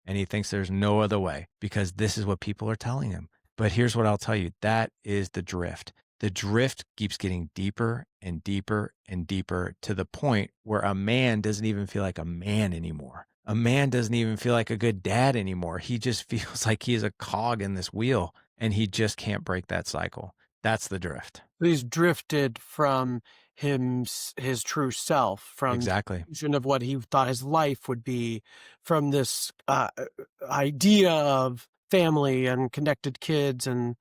and he thinks there's no other way because this is what people are telling him. But here's what I'll tell you. That is the drift. The drift keeps getting deeper and deeper and deeper to the point where a man doesn't even feel like a man anymore. A man doesn't even feel like a good dad anymore. He just feels like he's a cog in this wheel and he just can't break that cycle. That's the drift. He's drifted from his true self, from the Exactly. vision of what he thought his life would be, from this idea of family and connected kids and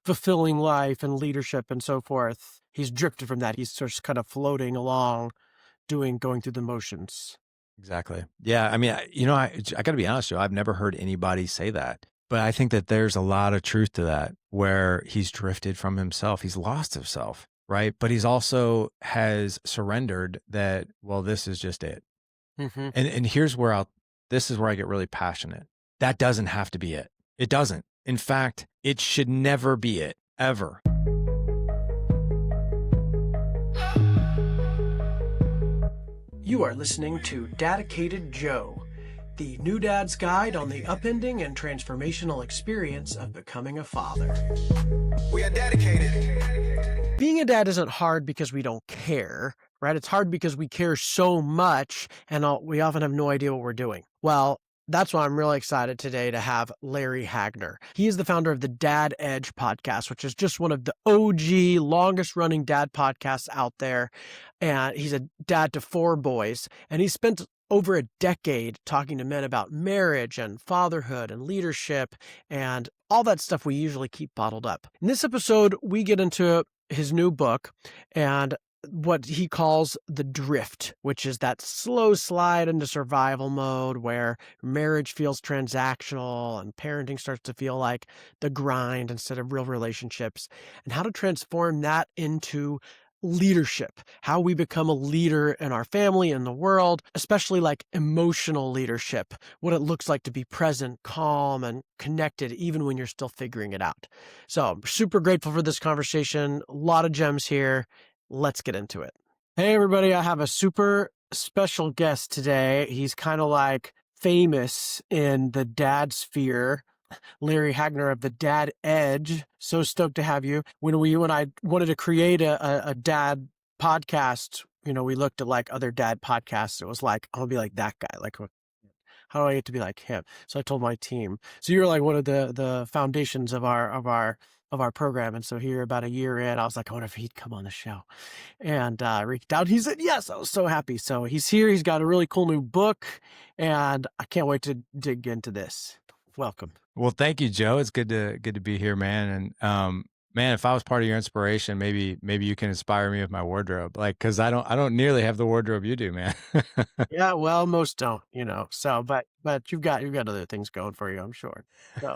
fulfilling life and leadership and so forth. He's drifted from that. He's just kind of floating along, going through the motions. Exactly. Yeah. I mean, I got to be honest, Joe, I've never heard anybody say that, but I think that there's a lot of truth to that where he's drifted from himself. He's lost himself, right? But he's also has surrendered that, well, this is just it. Mm-hmm. And this is where I get really passionate. That doesn't have to be it. It doesn't. In fact, it should never be it, ever. You are listening to Dedicated Joe, the new dad's guide on the upending and transformational experience of becoming a father. We are dedicated. Being a dad isn't hard because we don't care, right? It's hard because we care so much and we often have no idea what we're doing. Well, that's why I'm really excited today to have Larry Hagner. He is the founder of the Dad Edge podcast, which is just one of the OG, longest running dad podcasts out there. And he's a dad to 4 boys. And he spent over a decade talking to men about marriage and fatherhood and leadership and all that stuff we usually keep bottled up. In this episode, we get into his new book and what he calls the drift, which is that slow slide into survival mode where marriage feels transactional and parenting starts to feel like the grind instead of real relationships, and how to transform that into leadership, how we become a leader in our family and the world, especially like emotional leadership, what it looks like to be present, calm, and connected, even when you're still figuring it out. So I'm super grateful for this conversation. A lot of gems here. Let's get into it. Hey, everybody. I have a super special guest today. He's kind of like famous in the dad sphere. Larry Hagner of the Dad Edge. So stoked to have you. When I wanted to create a dad podcast, we looked at like other dad podcasts. It was like, I'll be like that guy. Like, how do I get to be like him? So I told my team. So you're like one of the foundations of our program. And so here about a year in, I was like, I wonder if he'd come on the show. And reached out. He said yes. I was so happy. So he's here. He's got a really cool new book, and I can't wait to dig into this. Welcome. Well, thank you, Joe. It's good to be here, man. And man, if I was part of your inspiration, maybe you can inspire me with my wardrobe, like because I don't nearly have the wardrobe you do, man. Yeah, well, most don't, So, but you've got other things going for you, I'm sure. So,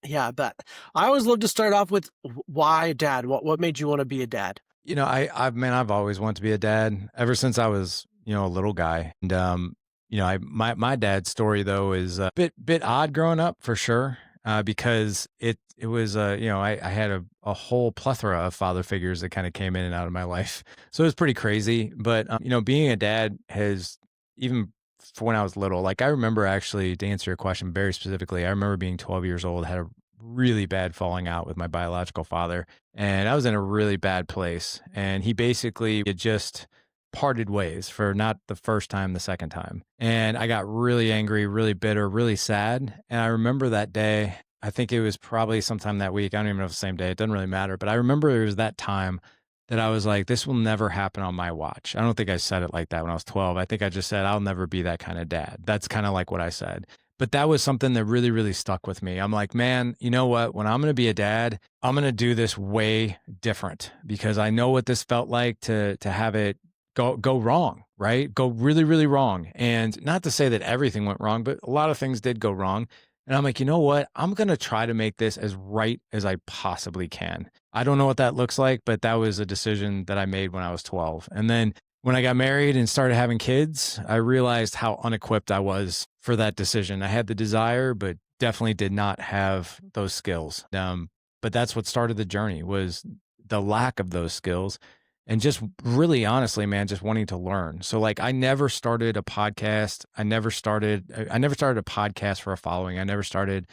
yeah, but I always love to start off with why dad. What made you want to be a dad? I've always wanted to be a dad ever since I was a little guy, and my dad's story though is a bit odd growing up for sure, because it was I had a whole plethora of father figures that kind of came in and out of my life, so it was pretty crazy. But being a dad has, even for when I was little, like I remember, actually, to answer your question very specifically, I remember being 12 years old, had a really bad falling out with my biological father, and I was in a really bad place, and he basically had just parted ways for not the first time, the second time. And I got really angry, really bitter, really sad. And I remember that day, I think it was probably sometime that week. I don't even know if it's the same day. It doesn't really matter. But I remember it was that time that I was like, this will never happen on my watch. I don't think I said it like that when I was 12. I think I just said, I'll never be that kind of dad. That's kind of like what I said. But that was something that really, really stuck with me. I'm like, man, you know what? When I'm going to be a dad, I'm going to do this way different, because I know what this felt like to have it go wrong, right? Go really, really wrong. And not to say that everything went wrong, but a lot of things did go wrong. And I'm like, you know what? I'm going to try to make this as right as I possibly can. I don't know what that looks like, but that was a decision that I made when I was 12. And then when I got married and started having kids, I realized how unequipped I was for that decision. I had the desire, but definitely did not have those skills. But that's what started the journey, was the lack of those skills. and just really honestly, man, just wanting to learn. So like I never started a podcast. I never started a podcast for a following. I never started,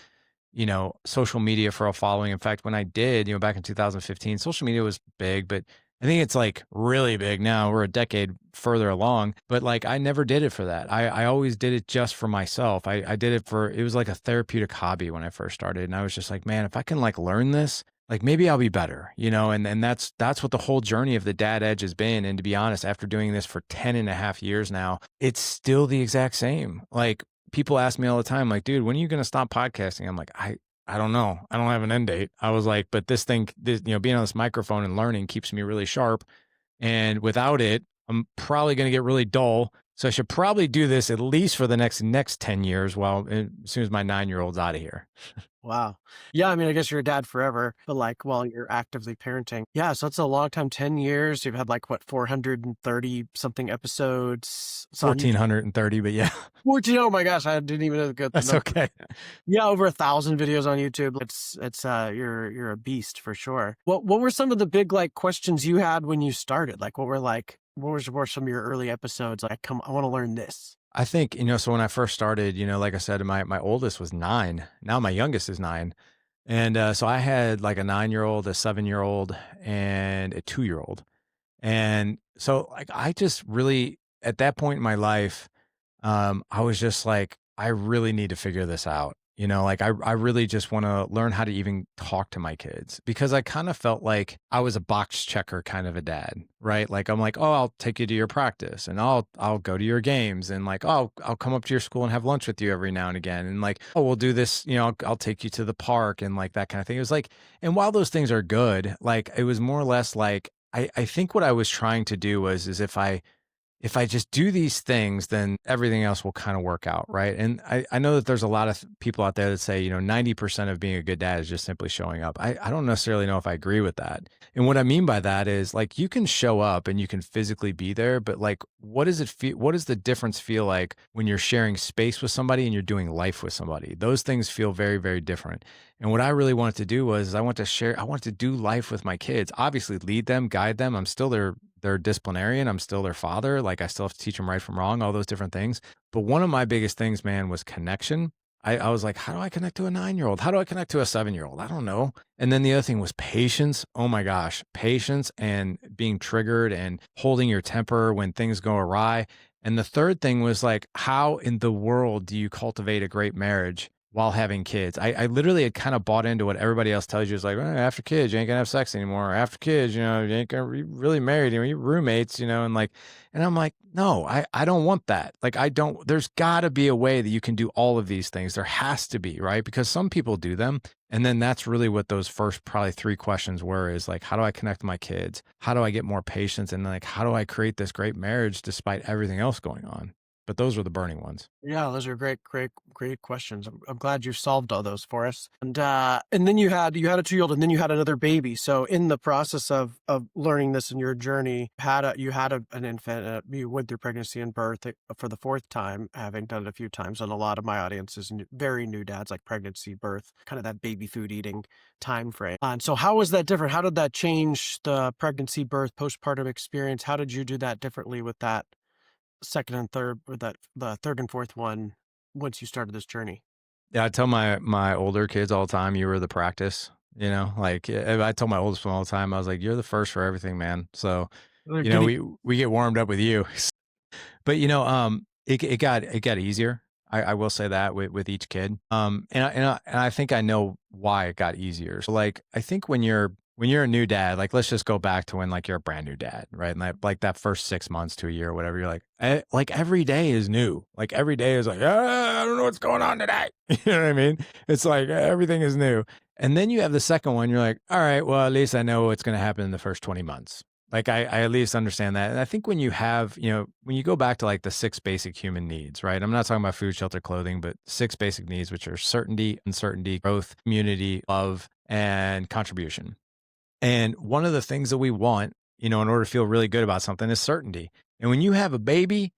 social media for a following. In fact, when I did, back in 2015, social media was big, but I think it's like really big now. We're a decade further along, but like I never did it for that. I always did it just for myself. I did it it was like a therapeutic hobby when I first started. And I was just like, man, if I can like learn this, like maybe I'll be better, and that's what the whole journey of the dad edge has been. And to be honest, after doing this for 10 and a half years now, it's still the exact same. Like people ask me all the time, like, dude, when are you going to stop podcasting? I'm like, I don't know. I don't have an end date. I was like, but being on this microphone and learning keeps me really sharp. And without it, I'm probably going to get really dull. So I should probably do this at least for the next 10 years as soon as my 9-year-old's out of here. Wow. Yeah, I mean, I guess you're a dad forever, but like while you're actively parenting. Yeah, so it's a long time, 10 years. You've had like what, 430 something episodes. It's on 1,430, but yeah, 14. Oh my gosh, I didn't even know the that's number. okay. Yeah, over 1,000 videos on YouTube. It's you're a beast for sure. What were some of the big like questions you had when you started? Like what were some of your early episodes? Like, I want to learn this. I think, so when I first started, like I said, my oldest was 9. Now my youngest is 9. And so I had like a 9-year-old, a 7-year-old, and a 2-year-old. And so like I just really at that point in my life, I was just like, I really need to figure this out. Like I really just want to learn how to even talk to my kids because I kind of felt like I was a box checker kind of a dad, right? Like I'm like, oh, I'll take you to your practice and I'll go to your games and like, oh, I'll come up to your school and have lunch with you every now and again. And like, oh, we'll do this, I'll take you to the park and like that kind of thing. It was like, and while those things are good, like it was more or less like, I think what I was trying to do is if I just do these things, then everything else will kind of work out, right? And I know that there's a lot of people out there that say, 90% of being a good dad is just simply showing up. I don't necessarily know if I agree with that. And what I mean by that is like you can show up and you can physically be there, but like what does it feel what does the difference feel like when you're sharing space with somebody and you're doing life with somebody? Those things feel very, very different. And what I really wanted to do was I wanted to do life with my kids, obviously lead them, guide them. I'm still their disciplinarian. I'm still their father. Like I still have to teach them right from wrong, all those different things. But one of my biggest things, man, was connection. I was like, how do I connect to a 9-year-old? How do I connect to a 7-year-old? I don't know. And then the other thing was patience. Oh my gosh, patience and being triggered and holding your temper when things go awry. And the third thing was like, how in the world do you cultivate a great marriage while having kids? I literally had kind of bought into what everybody else tells you is like, after kids, you ain't gonna have sex anymore. Or after kids, you ain't gonna be really married, you're roommates, and I'm like, no, I don't want that. Like, there's gotta be a way that you can do all of these things. There has to be, right? Because some people do them. And then that's really what those first probably 3 questions were is like, how do I connect to my kids? How do I get more patience? And like, how do I create this great marriage despite everything else going on? But those were the burning ones. Yeah, those are great questions. I'm glad you solved all those for us. And then you had a 2-year-old, and then you had another baby. So in the process of learning this in your journey, you had an infant. You went through pregnancy and birth for the 4th time, having done it a few times. And a lot of my audience is very new dads, like pregnancy, birth, kind of that baby food eating time frame. And so how was that different? How did that change the pregnancy, birth, postpartum experience? How did you do that differently with that second and third, or the third and fourth one once you started this journey? Yeah, I tell my older kids all the time, you were the practice, like I tell my oldest one all the time, I was like, you're the first for everything, man. So, They're guinea. we get warmed up with you. But it got easier. I will say that with each kid. And I think I know why it got easier. So like I think when you're a new dad, like let's just go back to when like you're a brand new dad, right? And like that first 6 months to a year or whatever, you're like every day is new. Like every day is like, I don't know what's going on today. You know what I mean? It's like everything is new. And then you have the second one, you're like, all right, well, at least I know what's going to happen in the first 20 months. Like I at least understand that. And I think when you have, when you go back to like the 6 basic human needs, right? I'm not talking about food, shelter, clothing, but 6 basic needs, which are certainty, uncertainty, growth, community, love, and contribution. And one of the things that we want, in order to feel really good about something is certainty. And when you have a baby,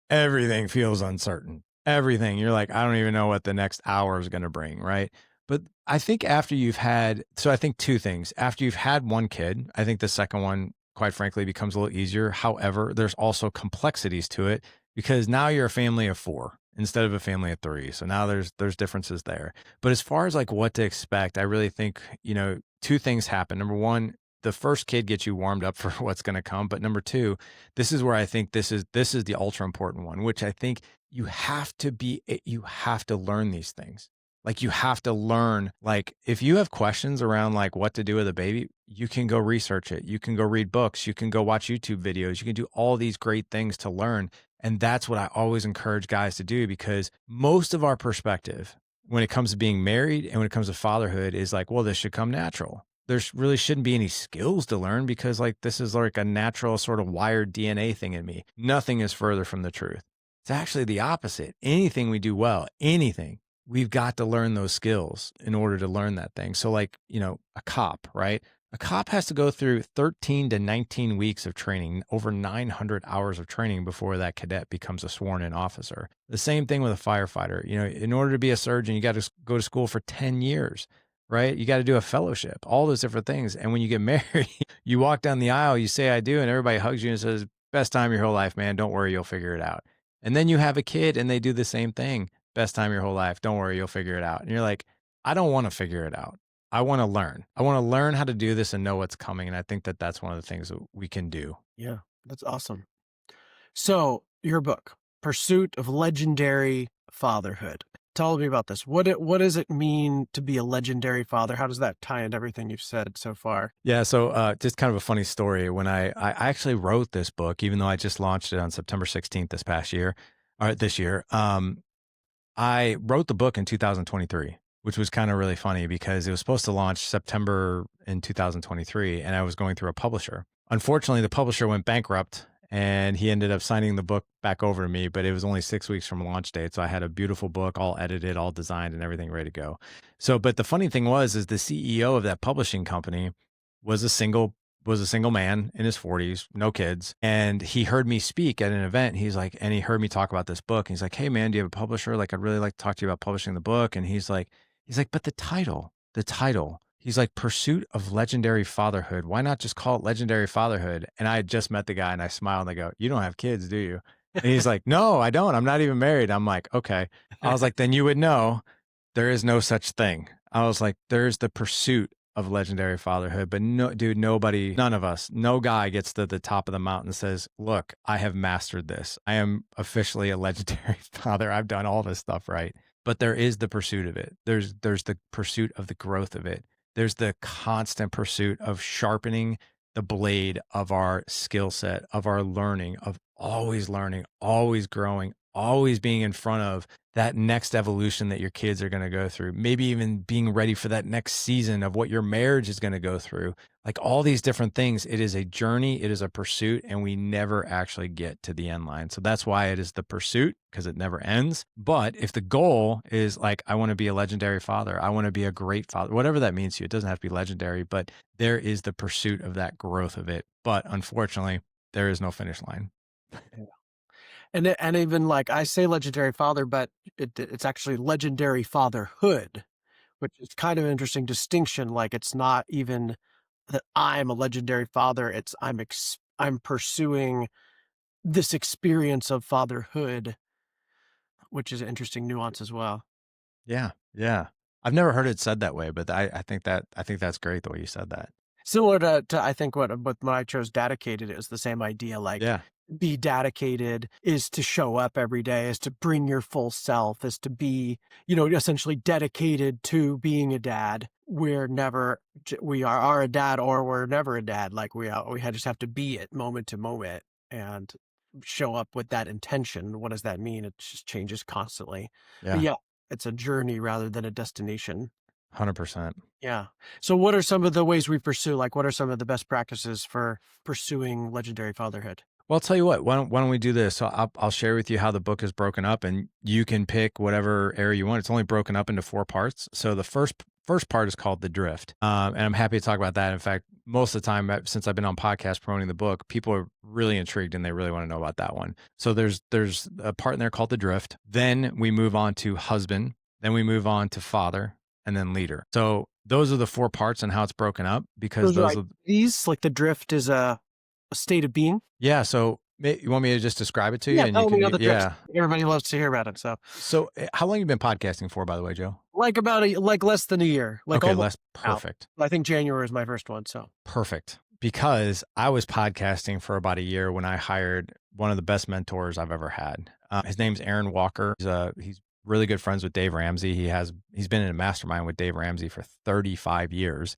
everything feels uncertain. Everything. You're like, I don't even know what the next hour is going to bring, right? But I think I think 2 things. After you've had one kid, I think the second one quite frankly, becomes a little easier. However, there's also complexities to it because now you're a family of 4 instead of a family of 3. So now there's differences there. But as far as like what to expect, I really think, 2 things happen. Number 1, the first kid gets you warmed up for what's going to come, but number 2, this is where I think this is the ultra important one, which I think you have to learn these things. Like you have to learn, like if you have questions around like what to do with a baby, you can go research it. You can go read books. You can go watch YouTube videos. You can do all these great things to learn. And that's what I always encourage guys to do because most of our perspective when it comes to being married and when it comes to fatherhood is like, well, this should come natural. Really shouldn't be any skills to learn because like this is like a natural sort of wired DNA thing in me. Nothing is further from the truth. It's actually the opposite. Anything we do well, anything, we've got to learn those skills in order to learn that thing. So like, a cop, right? A cop has to go through 13 to 19 weeks of training, over 900 hours of training before that cadet becomes a sworn in officer. The same thing with a firefighter. In order to be a surgeon, you got to go to school for 10 years, right? You got to do a fellowship, all those different things. And when you get married, you walk down the aisle, you say, I do, and everybody hugs you and says, best time of your whole life, man. Don't worry, you'll figure it out. And then you have a kid and they do the same thing. Best time of your whole life. Don't worry, you'll figure it out. And you're like, I don't want to figure it out. I want to learn. I want to learn how to do this and know what's coming. And I think that that's one of the things that we can do. Yeah, that's awesome. So, your book, Pursuit of Legendary Fatherhood. Tell me about this. What does it mean to be a legendary father? How does that tie into everything you've said so far? Yeah. So just kind of a funny story. When I actually wrote this book, even though I just launched it on September 16th this year, I wrote the book in 2023, which was kind of really funny because it was supposed to launch September in 2023, and I was going through a publisher. Unfortunately, the publisher went bankrupt, and he ended up signing the book back over to me, but it was only 6 weeks from launch date. So I had a beautiful book, all edited, all designed, and everything ready to go. But the funny thing is the CEO of that publishing company was a single man in his 40s, no kids. And he heard me speak at an event. And he heard me talk about this book. And he's like, hey man, do you have a publisher? Like, I'd really like to talk to you about publishing the book. And he's like, but the title, he's like, Pursuit of Legendary Fatherhood. Why not just call it Legendary Fatherhood? And I had just met the guy and I smiled and I go, you don't have kids, do you? And he's like, no, I don't. I'm not even married. I'm like, okay. I was like, then you would know there is no such thing. I was like, there's the pursuit of legendary fatherhood, but no, dude, none of us, no guy gets to the top of the mountain and says, look, I have mastered this. I am officially a legendary father. I've done all this stuff right. But there is the pursuit of it. There's the pursuit of the growth of it. There's the constant pursuit of sharpening the blade of our skill set, of our learning, of always learning, always growing, always being in front of that next evolution that your kids are going to go through, maybe even being ready for that next season of what your marriage is going to go through. Like all these different things, it is a journey, it is a pursuit, and we never actually get to the end line. So that's why it is the pursuit, because it never ends. But if the goal is like, I want to be a legendary father, I want to be a great father, whatever that means to you, it doesn't have to be legendary, but there is the pursuit of that growth of it. But unfortunately, there is no finish line. And even like I say legendary father, but it's actually legendary fatherhood, which is kind of an interesting distinction. Like it's not even that I'm a legendary father. It's I'm pursuing this experience of fatherhood, which is an interesting nuance as well. Yeah. Yeah. I've never heard it said that way, but I think that's great the way you said that. Similar to I think what when I chose dedicated, it was the same idea. Like Yeah. be dedicated is to show up every day, is to bring your full self, is to be, essentially dedicated to being a dad. We are a dad or we're never a dad. Like just have to be it moment to moment and show up with that intention. What does that mean? It just changes constantly. But Yeah. yeah, it's a journey rather than a destination. 100%. Yeah. So what are some of the ways we pursue, like what are some of the best practices for pursuing legendary fatherhood? Well, I'll tell you what, why don't we do this? So I'll share with you how the book is broken up and you can pick whatever area you want. It's only broken up into 4 parts. So the first part is called The Drift. And I'm happy to talk about that. In fact, most of the time since I've been on podcast promoting the book, people are really intrigued and they really want to know about that one. So there's a part in there called The Drift. Then we move on to husband. Then we move on to father and then leader. So those are the 4 parts and how it's broken up because Those are these like the drift is a A state of being? Yeah. So you want me to just describe it to you Yeah, and you tell can, me other tricks. yeah. Everybody loves to hear about it, so So how long you been podcasting for, by the way, Joe? like less than a year, like Okay. almost Less now. perfect. I think January is my first one, so Perfect. Because I was podcasting for about a year when I hired one of the best mentors I've ever had. His name's Aaron Walker. He's really good friends with Dave Ramsey. He's been in a mastermind with Dave Ramsey for 35 years.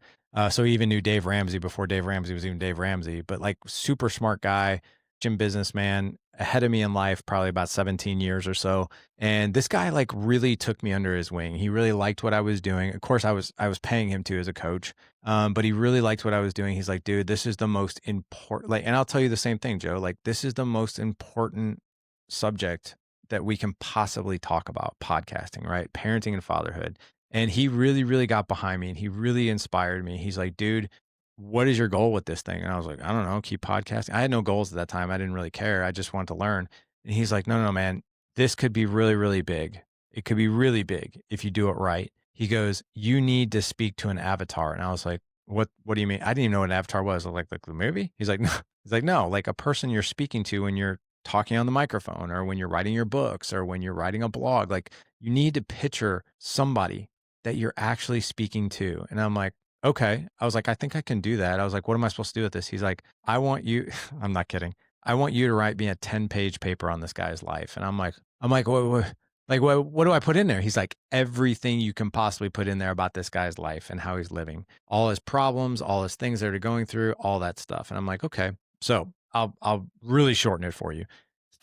So he even knew Dave Ramsey before Dave Ramsey was even Dave Ramsey, but like super smart guy, gym businessman, ahead of me in life, probably about 17 years or so. And this guy like really took me under his wing. He really liked what I was doing. Of course, I was paying him to as a coach. But he really liked what I was doing. He's like, dude, this is the most important, like, and I'll tell you the same thing, Joe, like, this is the most important subject that we can possibly talk about podcasting, right? Parenting and fatherhood. And he really, really got behind me and he really inspired me. He's like, dude, what is your goal with this thing? And I was like, I don't know, keep podcasting. I had no goals at that time. I didn't really care. I just wanted to learn. And he's like, no, no, man, this could be really, really big. It could be really big if you do it right. He goes, you need to speak to an avatar. And I was like, what do you mean? I didn't even know what an avatar was. I was like the movie? He's like, no. He's like, no, like a person you're speaking to when you're talking on the microphone or when you're writing your books or when you're writing a blog. Like you need to picture somebody that you're actually speaking to. And I'm like, okay. I was like, I think I can do that. I was like, what am I supposed to do with this? He's like, I want you, I'm not kidding. I want you to write me a 10-page paper on this guy's life. And I'm like, what do I put in there? He's like, everything you can possibly put in there about this guy's life and how he's living, all his problems, all his things that are going through, all that stuff. And I'm like, okay, so I'll really shorten it for you.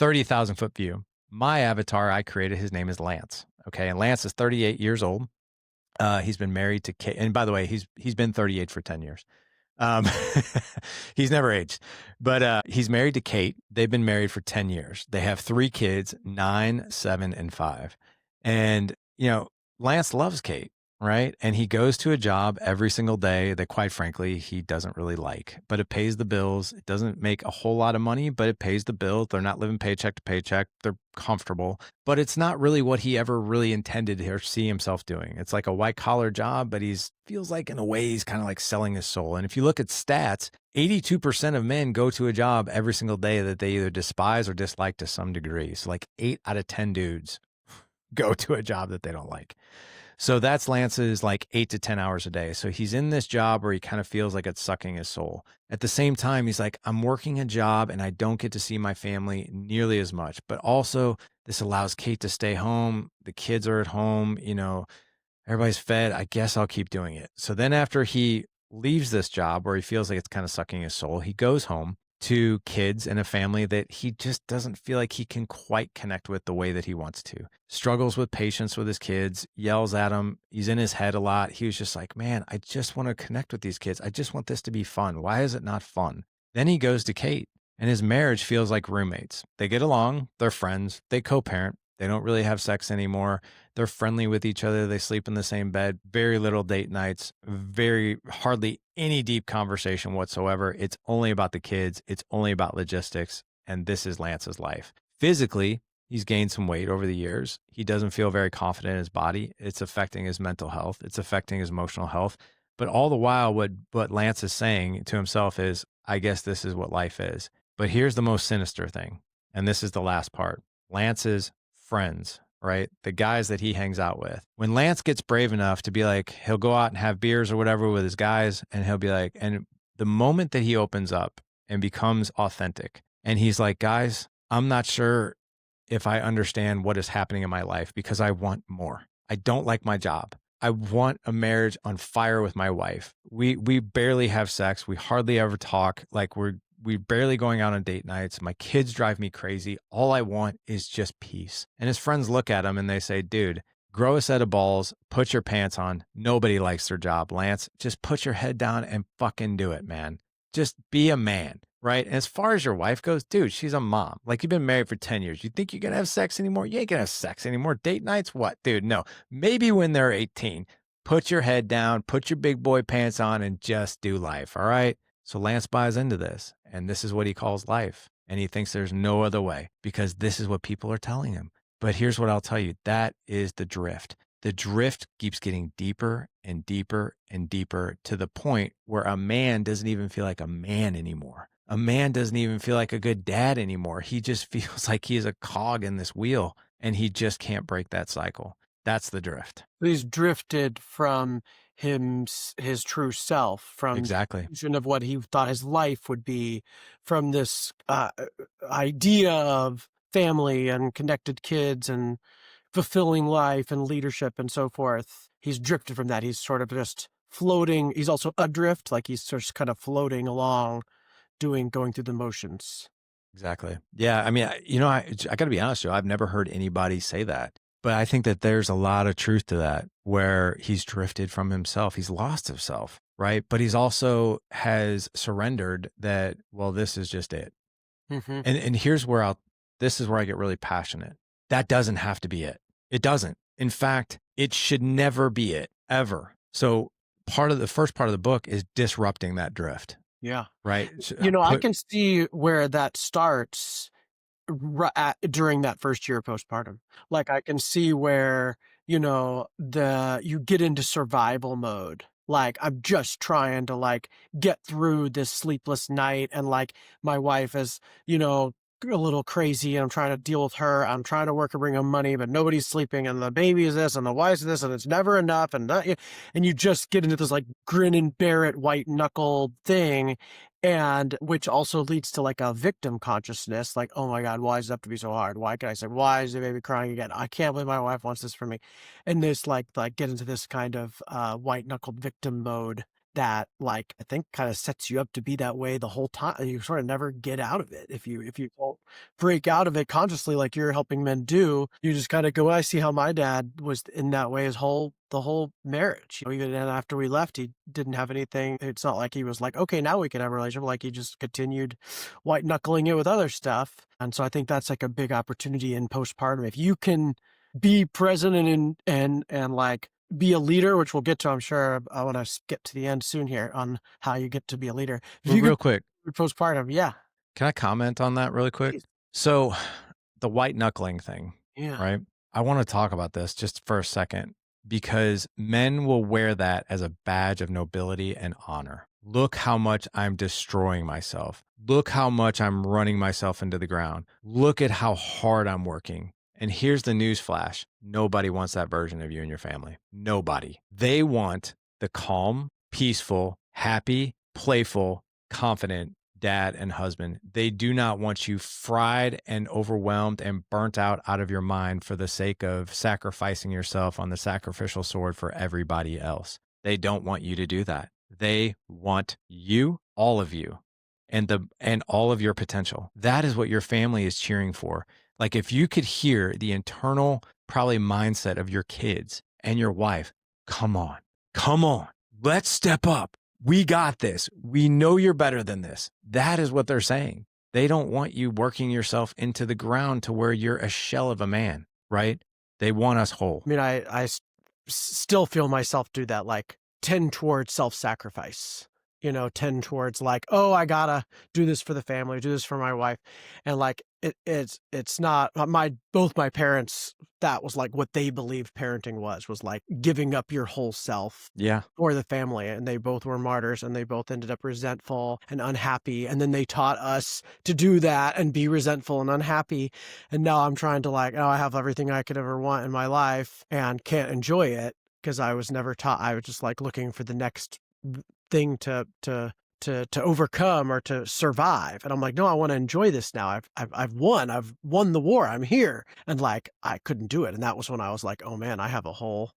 30,000-foot view. My avatar I created, his name is Lance. Okay. And Lance is 38 years old. He's been married to Kate. And by the way, he's been 38 for 10 years. Um, he's never aged, but he's married to Kate. They've been married for 10 years. They have 3 kids, 9, 7, and 5. And, Lance loves Kate, right? And he goes to a job every single day that, quite frankly, he doesn't really like, but it pays the bills. It doesn't make a whole lot of money, but it pays the bills. They're not living paycheck to paycheck. They're comfortable, but it's not really what he ever really intended or see himself doing. It's like a white collar job, but feels like in a way he's kind of like selling his soul. And if you look at stats, 82% of men go to a job every single day that they either despise or dislike to some degree. So like 8 out of 10 dudes go to a job that they don't like. So that's Lance's like 8 to 10 hours a day. So he's in this job where he kind of feels like it's sucking his soul. At the same time, he's like, I'm working a job and I don't get to see my family nearly as much. But also, this allows Kate to stay home. The kids are at home, everybody's fed. I guess I'll keep doing it. So then after he leaves this job where he feels like it's kind of sucking his soul, he goes home to kids and a family that he just doesn't feel like he can quite connect with the way that he wants to. Struggles with patience with his kids, yells at them. He's in his head a lot. He was just like, man, I just want to connect with these kids. I just want this to be fun. Why is it not fun? Then he goes to Kate and his marriage feels like roommates. They get along. They're friends. They co-parent. They don't really have sex anymore. They're friendly with each other. They sleep in the same bed. Very little date nights. Hardly any deep conversation whatsoever. It's only about the kids. It's only about logistics. And this is Lance's life. Physically, he's gained some weight over the years. He doesn't feel very confident in his body. It's affecting his mental health. It's affecting his emotional health. But all the while, what Lance is saying to himself is, I guess this is what life is. But here's the most sinister thing. And this is the last part. Lance's friends, right? The guys that he hangs out with. When Lance gets brave enough to be like, he'll go out and have beers or whatever with his guys, and he'll be like, and the moment that he opens up and becomes authentic, and he's like, guys, I'm not sure if I understand what is happening in my life because I want more. I don't like my job. I want a marriage on fire with my wife. We barely have sex. We hardly ever talk. Like we're barely going out on date nights. My kids drive me crazy. All I want is just peace. And his friends look at him and they say, dude, grow a set of balls, put your pants on. Nobody likes their job, Lance. Just put your head down and fucking do it, man. Just be a man, right? And as far as your wife goes, dude, she's a mom. Like you've been married for 10 years. You think you're going to have sex anymore? You ain't going to have sex anymore. Date nights? What? Dude, no. Maybe when they're 18, put your head down, put your big boy pants on and just do life. All right. So Lance buys into this and this is what he calls life. And he thinks there's no other way because this is what people are telling him. But here's what I'll tell you. That is the drift. The drift keeps getting deeper and deeper and deeper to the point where a man doesn't even feel like a man anymore. A man doesn't even feel like a good dad anymore. He just feels like he's a cog in this wheel and he just can't break that cycle. That's the drift. He's drifted from his true self, from the Exactly. vision of what he thought his life would be, from this idea of family and connected kids and fulfilling life and leadership and so forth. He's drifted from that. He's sort of just floating. He's also adrift, like he's just kind of floating along, going through the motions. Exactly. Yeah. I mean, I got to be honest with you. I've never heard anybody say that, but I think that there's a lot of truth to that where he's drifted from himself. He's lost himself. Right. But he's also has surrendered that, well, this is just it. Hmm. And this is where I get really passionate. That doesn't have to be it. It doesn't. In fact, it should never be it ever. So the first part of the book is disrupting that drift, Yeah. right? I can see where that starts during that first year postpartum. Like, I can see where, you get into survival mode. Like, I'm just trying to, like, get through this sleepless night, and, like, my wife is, a little crazy, and I'm trying to deal with her. I'm trying to work and bring home money, but nobody's sleeping, and the baby is this, and the wife's this, and it's never enough, and you just get into this, like, grin and bear it, white knuckle thing, and which also leads to, like, a victim consciousness, like, "Oh my god, why does it have to be so hard? Why can I say, why is the baby crying again? I can't believe my wife wants this for me." And this, like, get into this kind of, white-knuckled victim mode that, like, I think kinda sets you up to be that way the whole time. You sort of never get out of it. If you don't break out of it consciously like you're helping men do, you just kinda go, "I see how my dad was in that way the whole marriage." Even then after we left, he didn't have anything. It's not like he was like, "Okay, now we can have a relationship." Like, he just continued white knuckling it with other stuff. And so I think that's, like, a big opportunity in postpartum. If you can be present and like be a leader, which we'll get to, I'm sure. I want to get to the end soon here on how you get to be a leader. If you can Real quick, be postpartum, yeah, can I comment on that really quick? please. So, the white knuckling thing, Yeah. right? I want to talk about this just for a second because men will wear that as a badge of nobility and honor. Look how much I'm destroying myself. Look how much I'm running myself into the ground. Look at how hard I'm working. And here's the news flash. Nobody wants that version of you and your family. Nobody. They want the calm, peaceful, happy, playful, confident dad and husband. They do not want you fried and overwhelmed and burnt out of your mind for the sake of sacrificing yourself on the sacrificial sword for everybody else. They don't want you to do that. They want you, all of you, and all of your potential. That is what your family is cheering for. Like, if you could hear the internal probably mindset of your kids and your wife, come on, let's step up. We got this. We know you're better than this. That is what they're saying. They don't want you working yourself into the ground to where you're a shell of a man, right? They want us whole. I mean, still feel myself do that, like, tend towards self-sacrifice, tend towards, like, "Oh, I gotta do this for the family, do this for my wife." And, like, it's not both my parents, that was, like, what they believed parenting was, like, giving up your whole self Yeah. for the family, and they both were martyrs, and they both ended up resentful and unhappy, and then they taught us to do that and be resentful and unhappy, and now I'm trying to, like, "Oh, I have everything I could ever want in my life and can't enjoy it because I was never taught." I was just, like, looking for the next thing to overcome or to survive, and I'm like, "No, I wanna enjoy this now. I've won. I've won the war. I'm here." And, like, I couldn't do it, and that was when I was like, "Oh, man, I have a whole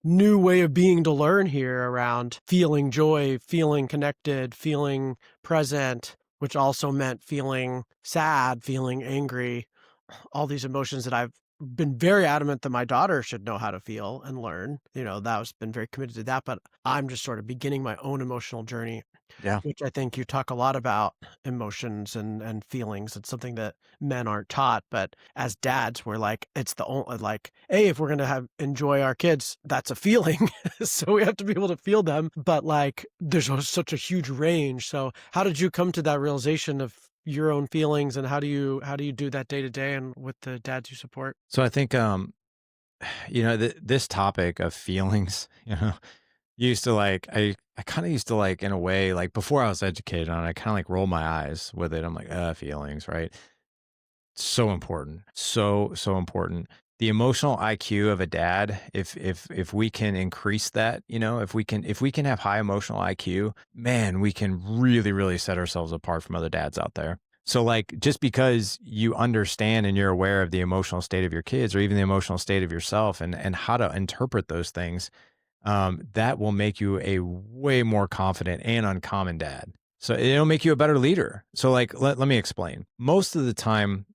new way of being to learn here around feeling joy, feeling connected, feeling present," which also meant feeling sad, feeling angry, all these emotions that I've been very adamant that my daughter should know how to feel and learn. That was been very committed to that, but I'm just sort of beginning my own emotional journey, Yeah. which I think you talk a lot about emotions and feelings. It's something that men aren't taught, but as dads, we're like, it's the only, like, hey, if we're gonna have enjoy our kids, that's a feeling. So we have to be able to feel them. But, like, there's such a huge range. So how did you come to that realization of your own feelings, and how do you do that day to day and with the dads you support? So I think, this topic of feelings, used to like I kind of used to like in a way like before I was educated on it, I kind of like roll my eyes with it. I'm like, feelings, right? So important. So important. The emotional IQ of a dad, if we can increase that, if we can have high emotional IQ, man, we can really, really set ourselves apart from other dads out there. So like just because you understand and you're aware of the emotional state of your kids or even the emotional state of yourself and how to interpret those things, that will make you a way more confident and uncommon dad. So it'll make you a better leader. So like let me explain. Most of the time,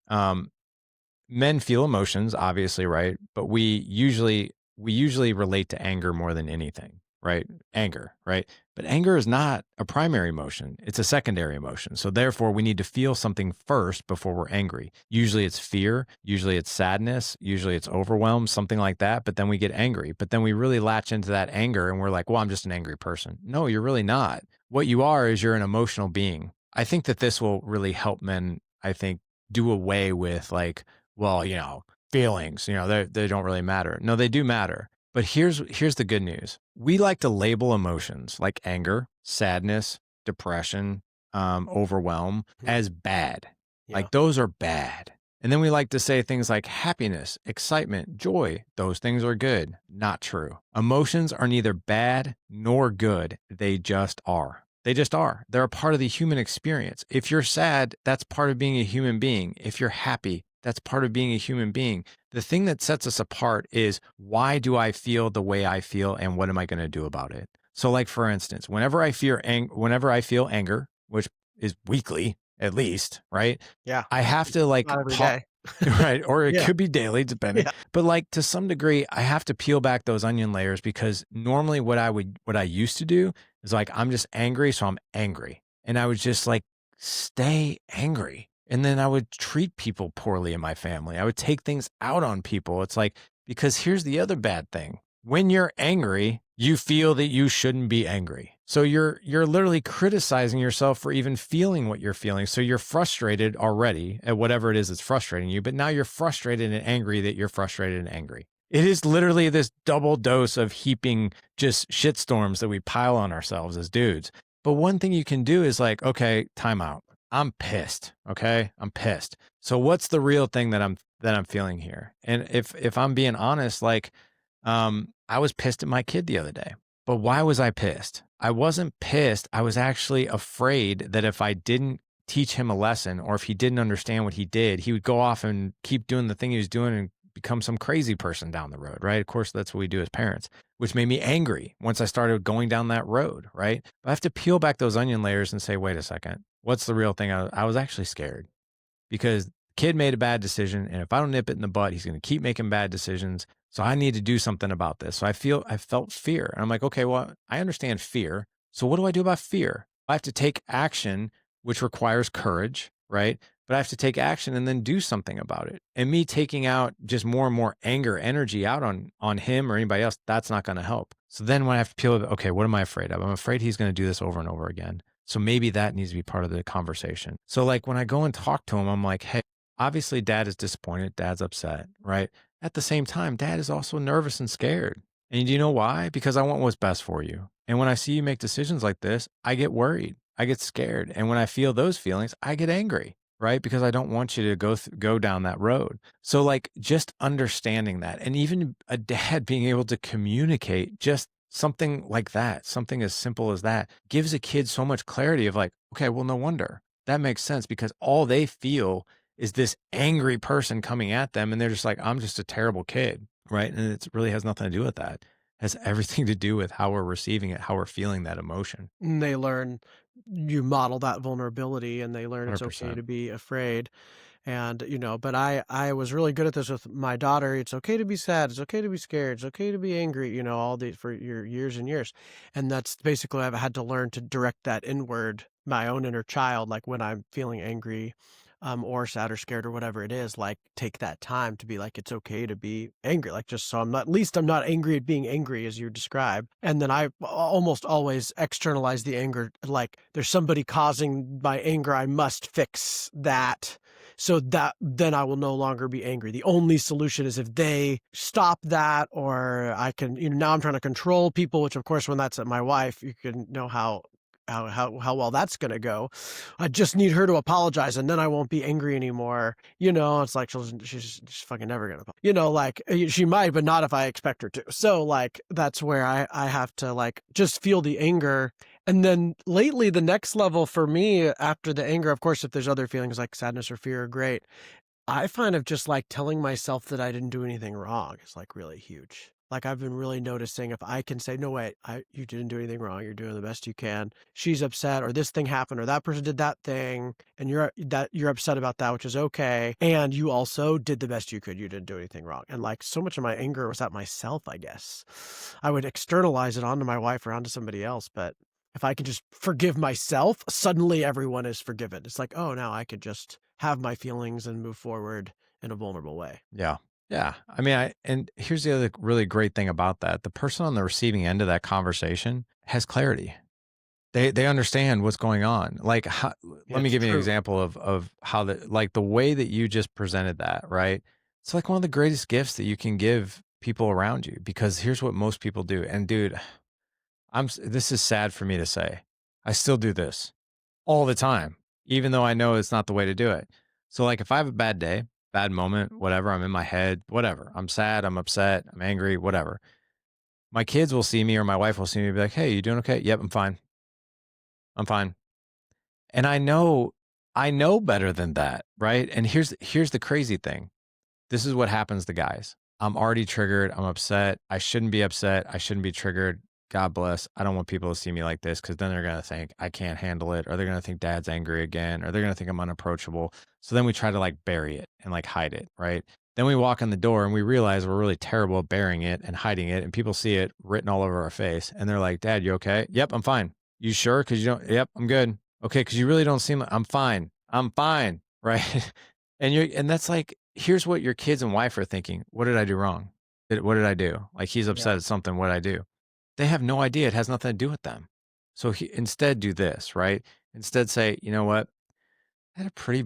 men feel emotions, obviously, right? But we usually relate to anger more than anything, right? Anger, right? But anger is not a primary emotion. It's a secondary emotion. So therefore, we need to feel something first before we're angry. Usually it's fear, usually it's sadness, usually it's overwhelm, something like that, but then we get angry. But then we really latch into that anger and we're like, "Well, I'm just an angry person." No, you're really not. What you are is you're an emotional being. I think that this will really help men, I think, do away with like, well, feelings, they don't really matter. No, they do matter. But here's the good news. We like to label emotions like anger, sadness, depression, overwhelm Mhm. as bad. Yeah. Like those are bad. And then we like to say things like happiness, excitement, joy. Those things are good. Not true. Emotions are neither bad nor good. They just are. They just are. They're a part of the human experience. If you're sad, that's part of being a human being. If you're happy, that's part of being a human being. The thing that sets us apart is why do I feel the way I feel and what am I going to do about it? So like for instance, whenever I feel anger, which is weekly at least, right? Yeah. I have to like Not every day. right, or it Yeah. could be daily depending. Yeah. But like to some degree, I have to peel back those onion layers because normally what I used to do is like I'm just angry, so I'm angry. And I would just like stay angry. And then I would treat people poorly in my family. I would take things out on people. It's like because here's the other bad thing. When you're angry, you feel that you shouldn't be angry. So you're literally criticizing yourself for even feeling what you're feeling. So you're frustrated already at whatever it is that's frustrating you, but now you're frustrated and angry that you're frustrated and angry. It is literally this double dose of heaping just shitstorms that we pile on ourselves as dudes. But one thing you can do is like, okay, time out. I'm pissed. Okay. I'm pissed. So what's the real thing that I'm feeling here? And if I'm being honest, like, I was pissed at my kid the other day. But why was I pissed? I wasn't pissed. I was actually afraid that if I didn't teach him a lesson or if he didn't understand what he did, he would go off and keep doing the thing he was doing and become some crazy person down the road, right? Of course, that's what we do as parents, which made me angry once I started going down that road, right? But I have to peel back those onion layers and say, wait a second, what's the real thing? I was actually scared because the kid made a bad decision. And if I don't nip it in the butt, he's going to keep making bad decisions. So I need to do something about this. So I felt fear. And I'm like, okay, well, I understand fear. So what do I do about fear? I have to take action, which requires courage, right? But I have to take action and then do something about it. And me taking out just more and more anger, energy out on him or anybody else, that's not going to help. So then when I have to peel it, okay, what am I afraid of? I'm afraid he's going to do this over and over again. So maybe that needs to be part of the conversation. So like when I go and talk to him, I'm like, hey, obviously dad is disappointed, dad's upset, right? At the same time, dad is also nervous and scared. And do you know why? Because I want what's best for you. And when I see you make decisions like this, I get worried. I get scared. And when I feel those feelings, I get angry, right? Because I don't want you to go down that road. So like just understanding that and even a dad being able to communicate just something like that, something as simple as that gives a kid so much clarity of like, okay, well, no wonder. That makes sense because all they feel is this angry person coming at them and they're just like, I'm just a terrible kid, right? And it really has nothing to do with that. It has everything to do with how we're receiving it, how we're feeling that emotion. And they learn you model that vulnerability and they learn it's okay 100%. to be afraid. And, but I was really good at this with my daughter. It's okay to be sad. It's okay to be scared. It's okay to be angry, all the for your years and years. And that's basically I've had to learn to direct that inward, my own inner child, like when I'm feeling angry, or sad or scared or whatever it is, like take that time to be like, it's okay to be angry. Like just so I'm not, at least I'm not angry at being angry as you describe. And then I almost always externalize the anger, like there's somebody causing my anger. I must fix that. So that then I will no longer be angry. The only solution is if they stop that, or I can, now I'm trying to control people, which of course, when that's at my wife, you can know how well that's gonna go. I just need her to apologize, and then I won't be angry anymore. It's like she's just fucking never gonna, like she might, but not if I expect her to. So like that's where I have to like just feel the anger. And then lately, the next level for me after the anger, of course, if there's other feelings like sadness or fear, are great. I find of just like telling myself that I didn't do anything wrong is like really huge. Like I've been really noticing if I can say, no, wait, you didn't do anything wrong. You're doing the best you can. She's upset, or this thing happened, or that person did that thing, and you're upset about that, which is okay. And you also did the best you could. You didn't do anything wrong. And like so much of my anger was at myself, I guess. I would externalize it onto my wife or onto somebody else, but if I can just forgive myself, suddenly everyone is forgiven. It's like, oh, now I could just have my feelings and move forward in a vulnerable way. Yeah. Yeah. I mean, and here's the other really great thing about that. The person on the receiving end of that conversation has clarity. They understand what's going on. Like, Yeah, let me it's give you an true. example of how the way that you just presented that, right? It's like one of the greatest gifts that you can give people around you, because here's what most people do. And dude, this is sad for me to say. I still do this all the time, even though I know it's not the way to do it. So like if I have a bad day, bad moment, whatever, I'm in my head, whatever. I'm sad, I'm upset, I'm angry, whatever. My kids will see me, or my wife will see me and be like, "Hey, you doing okay?" "Yep, I'm fine. I'm fine." And I know better than that, right? And here's the crazy thing. This is what happens to guys. I'm already triggered. I'm upset. I shouldn't be upset. I shouldn't be triggered. God bless. I don't want people to see me like this, because then they're going to think I can't handle it, or they're going to think dad's angry again, or they're going to think I'm unapproachable. So then we try to like bury it and like hide it, right? Then we walk in the door and we realize we're really terrible at burying it and hiding it, and people see it written all over our face, and they're like, "Dad, you okay?" "Yep, I'm fine." "You sure? Because you don't." "Yep, I'm good." "Okay, because you really don't seem like." "I'm fine. I'm fine." Right? And that's like, here's what your kids and wife are thinking. What did I do wrong? What did I do? Like, he's Yeah. upset at something. What did I do? They have no idea. It has nothing to do with them. So instead do this, right? Instead say, you know what? I had a pretty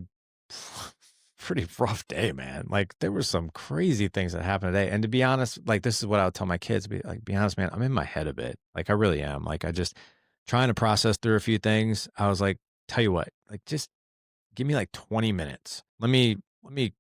rough day, man. Like, there were some crazy things that happened today. And to be honest, like, this is what I would tell my kids, be honest, man, I'm in my head a bit. Like, I really am. Like, I just trying to process through a few things. I was like, tell you what, like, just give me like 20 minutes. Let me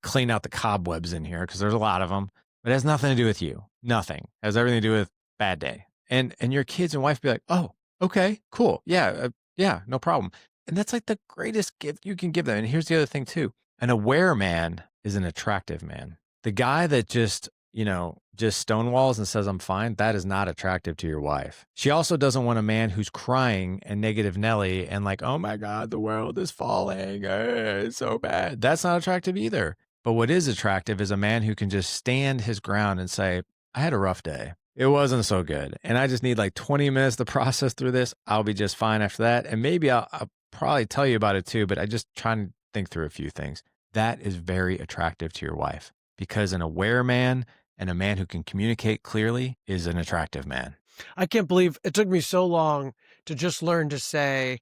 clean out the cobwebs in here, because there's a lot of them. But it has nothing to do with you. Nothing. It has everything to do with bad day. And your kids and wife be like, "Oh, okay, cool. Yeah, yeah, no problem." And that's like the greatest gift you can give them. And here's the other thing too. An aware man is an attractive man. The guy that just stonewalls and says, "I'm fine," that is not attractive to your wife. She also doesn't want a man who's crying and negative Nelly and like, "Oh my God, the world is falling. It's so bad." That's not attractive either. But what is attractive is a man who can just stand his ground and say, "I had a rough day. It wasn't so good. And I just need like 20 minutes to process through this. I'll be just fine after that. And maybe I'll probably tell you about it too, but I just try to think through a few things." That is very attractive to your wife, because an aware man and a man who can communicate clearly is an attractive man. I can't believe it took me so long to just learn to say,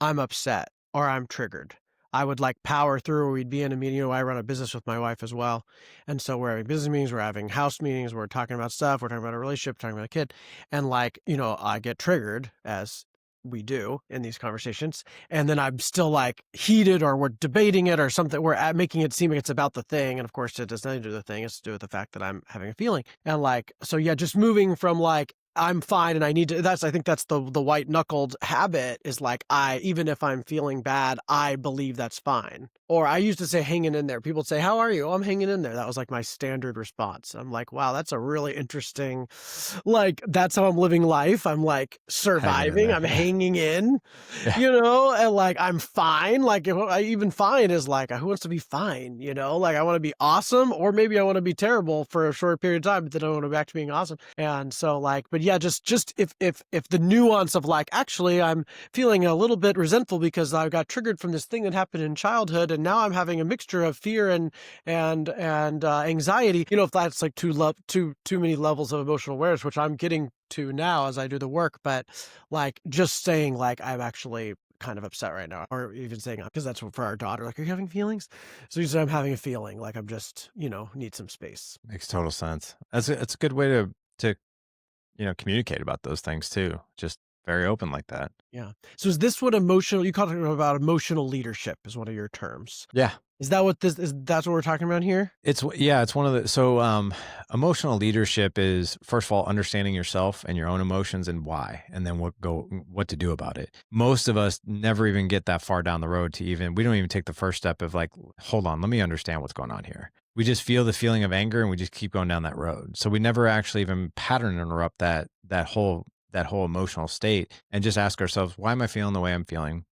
I'm upset or I'm triggered. I would like power through, or we'd be in a meeting. I run a business with my wife as well. And so we're having business meetings, we're having house meetings, we're talking about stuff, we're talking about a relationship, talking about a kid. And like, I get triggered, as we do in these conversations. And then I'm still like heated, or we're debating it or something. We're making it seem like it's about the thing. And of course, it has nothing to do with the thing. It's to do with the fact that I'm having a feeling. And like, so yeah, just moving from like, I'm fine and I need to, I think that's the white knuckled habit, is like, even if I'm feeling bad, I believe that's fine. Or I used to say hanging in there. People would say, "How are you?" "Oh, I'm hanging in there." That was like my standard response. I'm like, wow, that's a really interesting, like, that's how I'm living life. I'm like Hanging in surviving. there. I'm Yeah. hanging in, Yeah. and like, I'm fine. Like, even fine is like, who wants to be fine? Like, I want to be awesome, or maybe I want to be terrible for a short period of time, but then I want to go back to being awesome. And so like, but yeah, just if the nuance of like, actually, I'm feeling a little bit resentful because I got triggered from this thing that happened in childhood, and now I'm having a mixture of fear and anxiety. If that's like too many levels of emotional awareness, which I'm getting to now as I do the work, but like just saying like, I'm actually kind of upset right now," or even saying, because that's what for our daughter, like, "Are you having feelings?" So you say, "I'm having a feeling, like I'm just, need some space." Makes total sense. That's a good way to communicate about those things too. Just very open like that. Yeah. So is this what emotional you called it about emotional leadership is one of your terms. Yeah. Is that what this is that's what we're talking about here? Yeah, it's one of the emotional leadership is first of all understanding yourself and your own emotions and why, and then what to do about it. Most of us never even get that far down the road to even we don't even take the first step of like, hold on, let me understand what's going on here. We just feel the feeling of anger and we just keep going down that road. So we never actually even pattern interrupt that whole emotional state and just ask ourselves, why am I feeling the way I'm feeling?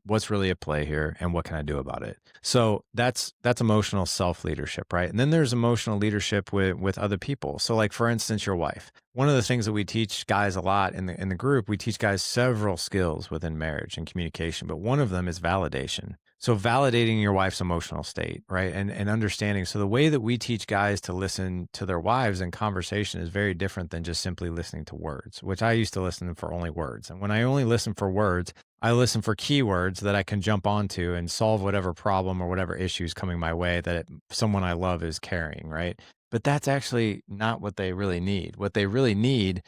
What's really at play here and what can I do about it? So that's emotional self-leadership, right? And then there's emotional leadership with other people. So like for instance, your wife. One of the things that we teach guys a lot in the group, we teach guys several skills within marriage and communication, but one of them is validation. So validating your wife's emotional state, right? And understanding. So the way that we teach guys to listen to their wives in conversation is very different than just simply listening to words, which I used to listen for only words. And when I only listen for words, I listen for keywords that I can jump onto and solve whatever problem or whatever issue is coming my way that someone I love is carrying, right? But that's actually not what they really need. Is what they really need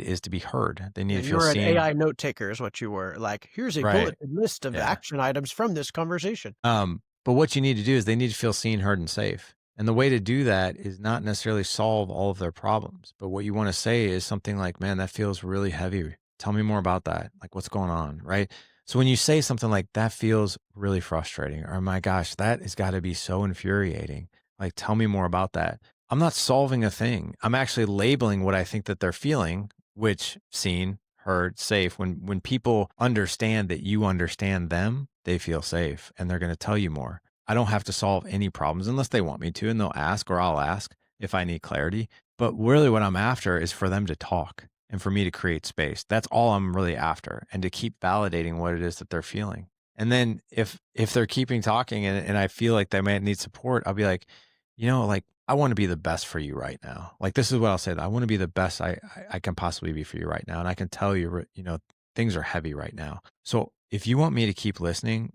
is to be heard. They need Yeah, to you feel were an seen. AI note taker is what you were. Like, "Here's a Right. bulleted list of Yeah. action items from this conversation." But what you need to do is they need to feel seen, heard, and safe. And the way to do that is not necessarily solve all of their problems. But what you want to say is something like, man, that feels really heavy. Tell me more about that. Like, what's going on? Right. So when you say something like that feels really frustrating, or my gosh, that has got to be so infuriating. Like, tell me more about that. I'm not solving a thing. I'm actually labeling what I think that they're feeling, which seen, heard, safe. When people understand that you understand them, they feel safe and they're going to tell you more. I don't have to solve any problems unless they want me to, and they'll ask or I'll ask if I need clarity. But really, what I'm after is for them to talk and for me to create space. That's all I'm really after, and to keep validating what it is that they're feeling. And then if they're keeping talking and I feel like they might need support, I'll be like, like I want to be the best for you right now. Like this is what I'll say. I want to be the best I can possibly be for you right now, and I can tell you, things are heavy right now. So if you want me to keep listening,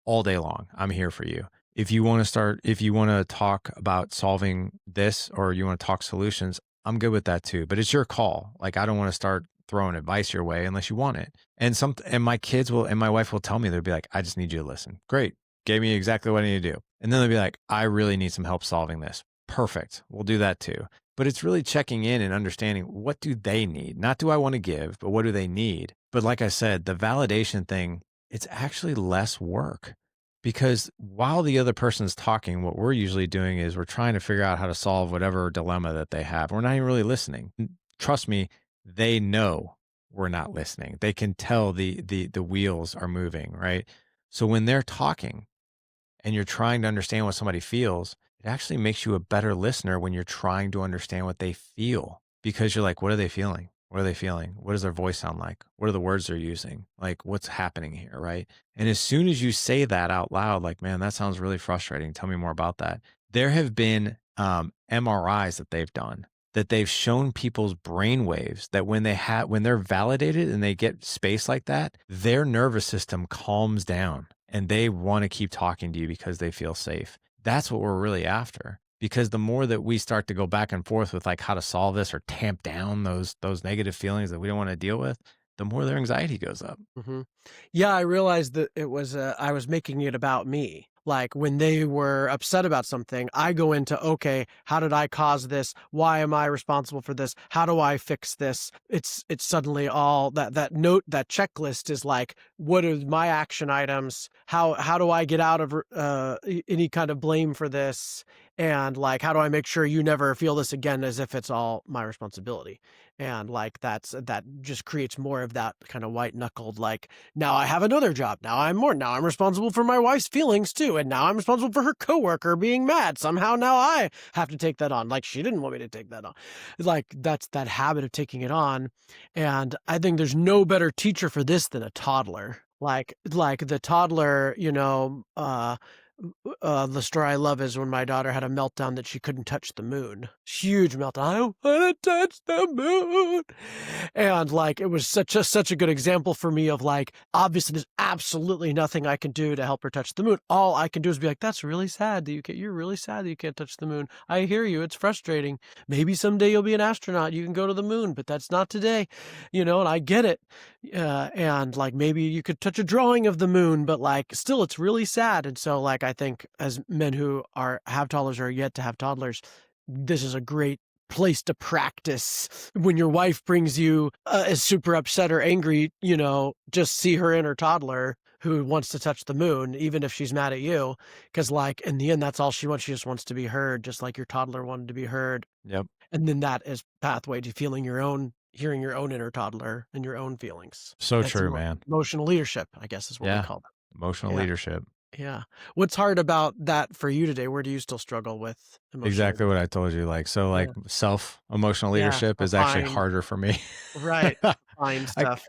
all day long, I'm here for you. If you want to talk about solving this or you want to talk solutions, I'm good with that too. But it's your call. Like I don't want to start throwing advice your way unless you want it. And my kids will and my wife will tell me, they'll be like, I just need you to listen. Great. Gave me exactly what I need to do. And then they'll be like, I really need some help solving this. Perfect. We'll do that too. But it's really checking in and understanding, what do they need? Not do I want to give, but what do they need? But like I said, the validation thing, it's actually less work, because while the other person's talking, what we're usually doing is we're trying to figure out how to solve whatever dilemma that they have. We're not even really listening. Trust me, they know we're not listening. They can tell the wheels are moving, right? So when they're talking and you're trying to understand what somebody feels, it actually makes you a better listener when you're trying to understand what they feel, because you're like, what are they feeling? What are they feeling? What does their voice sound like? What are the words they're using? Like, what's happening here? Right. And as soon as you say that out loud, like, man, that sounds really frustrating. Tell me more about that. There have been MRIs that they've done that they've shown people's brain waves that when they're validated and they get space like that, their nervous system calms down and they want to keep talking to you because they feel safe. That's what we're really after. Because the more that we start to go back and forth with like how to solve this or tamp down those negative feelings that we don't want to deal with, the more their anxiety goes up. Mhm. Yeah, I realized that it was, I was making it about me. Like, when they were upset about something, I go into, "Okay, how did I cause this? Why am I responsible for this? How do I fix this?" It's suddenly all that checklist is like, "What are my action items? How do I get out of any kind of blame for this? And, like, how do I make sure you never feel this again?" As if it's all my responsibility. And, like, that just creates more of that kind of white knuckled, like, now I have another job. Now I'm responsible for my wife's feelings too. And now I'm responsible for her coworker being mad. Somehow now I have to take that on. Like, she didn't want me to take that on. Like, that's that habit of taking it on. And I think there's no better teacher for this than a toddler. Like the toddler, The story I love is when my daughter had a meltdown that she couldn't touch the moon. Huge meltdown. "I don't wanna touch the moon." And, like, it was such a good example for me of, like, obviously, there's absolutely nothing I can do to help her touch the moon. All I can do is be like, "That's really sad that you're really sad that you can't touch the moon. I hear you, it's frustrating. Maybe someday you'll be an astronaut, you can go to the moon, but that's not today." And I get it. And, like, maybe you could touch a drawing of the moon, but, like, still, it's really sad. And so, like, I think as men who have toddlers or are yet to have toddlers, this is a great place to practice. When your wife brings you is super upset or angry, just see her inner toddler who wants to touch the moon, even if she's mad at you, because, like, in the end, that's all she wants. She just wants to be heard, just like your toddler wanted to be heard. Yep. And then that is pathway to hearing your own inner toddler and your own feelings. So That's true, man. emotional leadership, I guess, is what we Yeah. call Emotional that. Yeah, leadership. yeah. What's hard about that for you today? Where do you still struggle with emotional Exactly what leadership? I told you. Like, so like Yeah, self-emotional yeah, leadership is actually refined, harder for me. right, refined I stuff.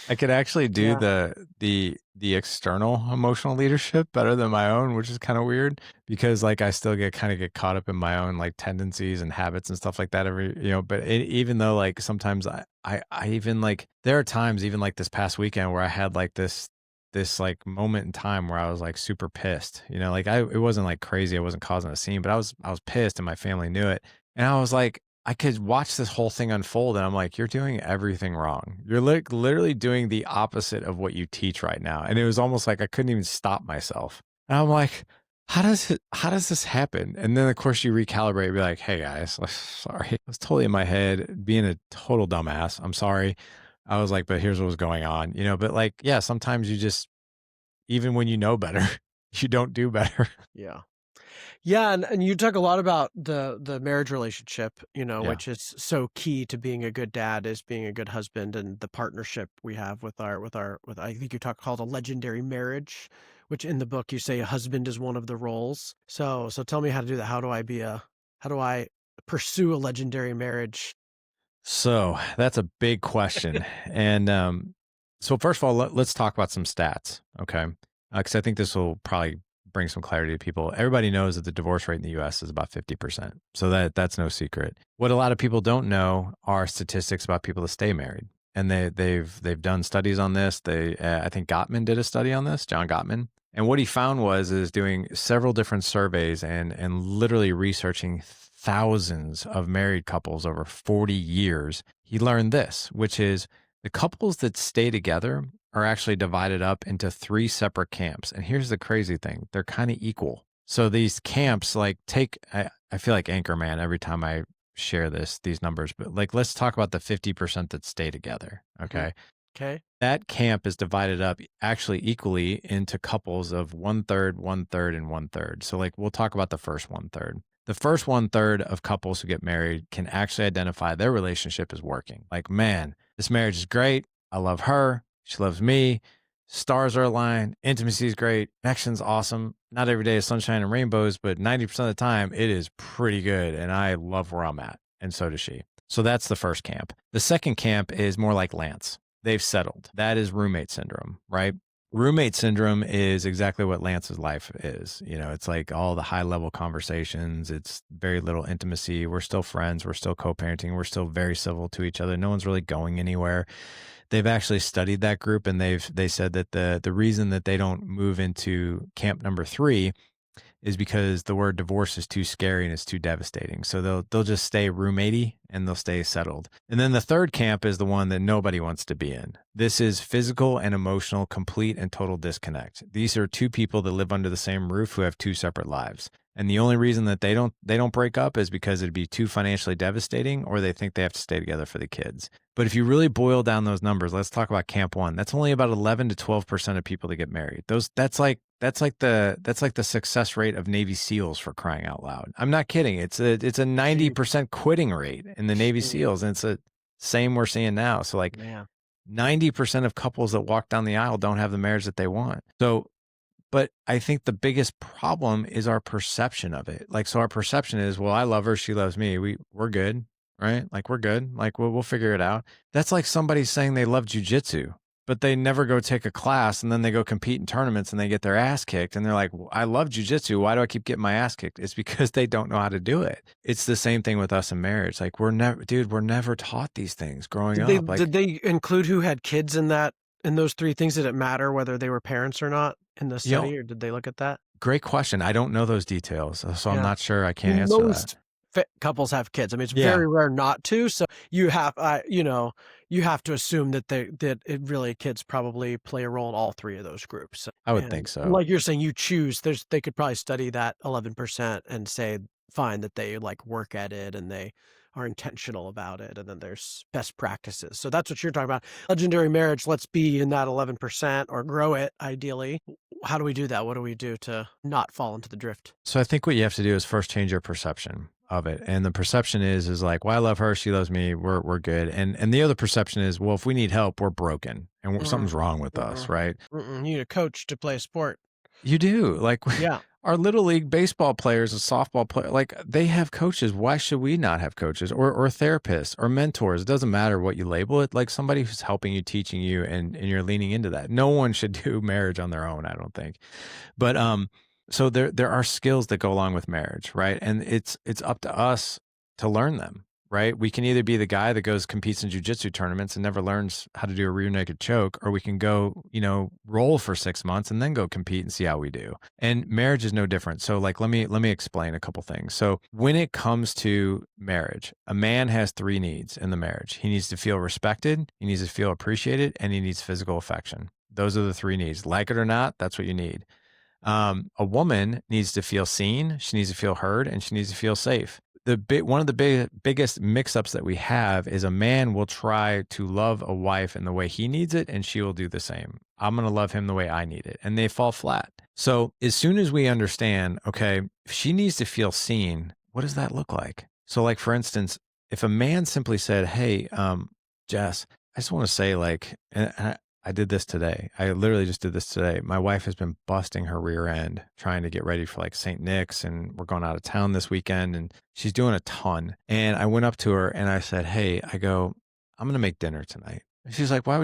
I could actually do Yeah, the external emotional leadership better than my own, which is kind of weird because like I still get caught up in my own like tendencies and habits and stuff like that but even though like sometimes I even like there are times even like this past weekend where I had like this like moment in time where I was like super pissed, like it wasn't like crazy. I wasn't causing a scene, but I was pissed and my family knew it. And I was like, I could watch this whole thing unfold and I'm like, you're doing everything wrong. You're like literally doing the opposite of what you teach right now. And it was almost like I couldn't even stop myself. And I'm like, how does this happen? And then of course you recalibrate and be like, hey guys, sorry. I was totally in my head being a total dumbass. I'm sorry. I was like, but here's what was going on, but like, yeah, sometimes you just, even when you know better, you don't do better. yeah. Yeah, and you talk a lot about the marriage relationship, Yeah. which is so key to being a good dad, is being a good husband, and the partnership we have with I think you talk called a legendary marriage, which in the book you say a husband is one of the roles. So tell me how to do that. How do I pursue a legendary marriage? So that's a big question. And so, first of all, let's talk about some stats, okay? Because I think this will probably bring some clarity to people. Everybody knows that the divorce rate in the US is about 50%. So that's no secret. What a lot of people don't know are statistics about people that stay married. And they've done studies on this. I think Gottman did a study on this, John Gottman. And what he found is doing several different surveys and literally researching thousands of married couples over 40 years. He learned this, which is the couples that stay together are actually divided up into three separate camps. And here's the crazy thing, they're kind of equal. So these camps, like I feel like Anchorman every time I share these numbers, but like let's talk about the 50% that stay together. Mhm. Okay. Okay. That camp is divided up actually equally into couples of one third, one third, and one third. So, like, we'll talk about the first one third. The first one third of couples who get married can actually identify their relationship as working. Like, man, this marriage is great. I love her. She loves me. Stars are aligned. Intimacy is great. Connection's awesome. Not every day is sunshine and rainbows, but 90% of the time, it is pretty good. And I love where I'm at. And so does she. So that's the first camp. The second camp is more like Lance. They've settled. That is roommate syndrome, right? Roommate syndrome is exactly what Lance's life is. It's like all the high level conversations. It's very little intimacy. We're still friends. We're still co-parenting. We're still very civil to each other. No one's really going anywhere. They've actually studied that group and they said that the reason that they don't move into camp number 3 is because the word divorce is too scary and it's too devastating. So they'll just stay roommatey and they'll stay settled. And then the third camp is the one that nobody wants to be in. This is physical and emotional complete and total disconnect. These are two people that live under the same roof who have two separate lives. And the only reason that they don't break up is because it'd be too financially devastating or they think they have to stay together for the kids. But if you really boil down those numbers, let's talk about camp 1. That's only about 11 to 12% of people that get married. That's like the success rate of Navy SEALs, for crying out loud. I'm not kidding. It's a Huge. 90% quitting rate in the Navy Mm, SEALs, and it's the same we're seeing now. So like man. 90% of couples that walk down the aisle don't have the marriage that they want. So, but I think the biggest problem is our perception of it. Like, so our perception is, well, I love her, she loves me. We're good, right? Like we're good. Like we'll figure it out. That's like somebody saying they love jujitsu. but they never go take a class, and then they go compete in tournaments and they get their ass kicked. And they're like, I love jujitsu. Why do I keep getting my ass kicked? It's because they don't know how to do it. It's the same thing with us in marriage. Like we're never taught these things growing up. Did Like, they include who had kids in those 3 things? Did it matter whether they were parents or not in the you know, study, or did they look at that? great question. I don't know those details, so I'm Yeah. not sure. I can't answer that. Most couples have kids. I mean, it's Yeah, very rare not to. So you have to assume that kids probably play a role in all 3 of those groups. I would think And so. like you're saying, you choose. They could probably study that 11% and say, fine, that they like work at it and they are intentional about it. And then there's best practices. So that's what you're talking about. Legendary marriage. Let's be in that 11% or grow it ideally. How do we do that? What do we do to not fall into the drift? So I think what you have to do is first change your perception of it. And the perception is like, well, I love her, she loves me, we're good. And the other perception is, well, if we need help, we're broken and Mm, something's wrong with us, mm-mm, right? mm-mm. You need a coach to play a sport. You do. Like Yeah. our little league baseball players and softball players, like they have coaches. Why should we not have coaches or therapists or mentors? It doesn't matter what you label it, like somebody who's helping you, teaching you, and you're leaning into that. No one should do marriage on their own, I don't think. But so there are skills that go along with marriage, right? And it's up to us to learn them, right? We can either be the guy that goes competes in jujitsu tournaments and never learns how to do a rear naked choke, or we can go, roll for 6 months and then go compete and see how we do. And marriage is no different. So like let me explain a couple things. So when it comes to marriage, a man has 3 needs in the marriage. He needs to feel respected, he needs to feel appreciated, and he needs physical affection. Those are the 3 needs. Like it or not, that's what you need. A woman needs to feel seen, she needs to feel heard, and she needs to feel safe. One of the biggest mix-ups that we have is a man will try to love a wife in the way he needs it, and she will do the same. I'm going to love him the way I need it, and they fall flat. So as soon as we understand, okay, if she needs to feel seen, what does that look like? So like, for instance, if a man simply said, hey, Jess, I just want to say like, and I did this today. I literally just did this today. My wife has been busting her rear end trying to get ready for like St. Nick's, and we're going out of town this weekend, and she's doing a ton. And I went up to her and I said, hey, I go, I'm going to make dinner tonight. And she's like, why?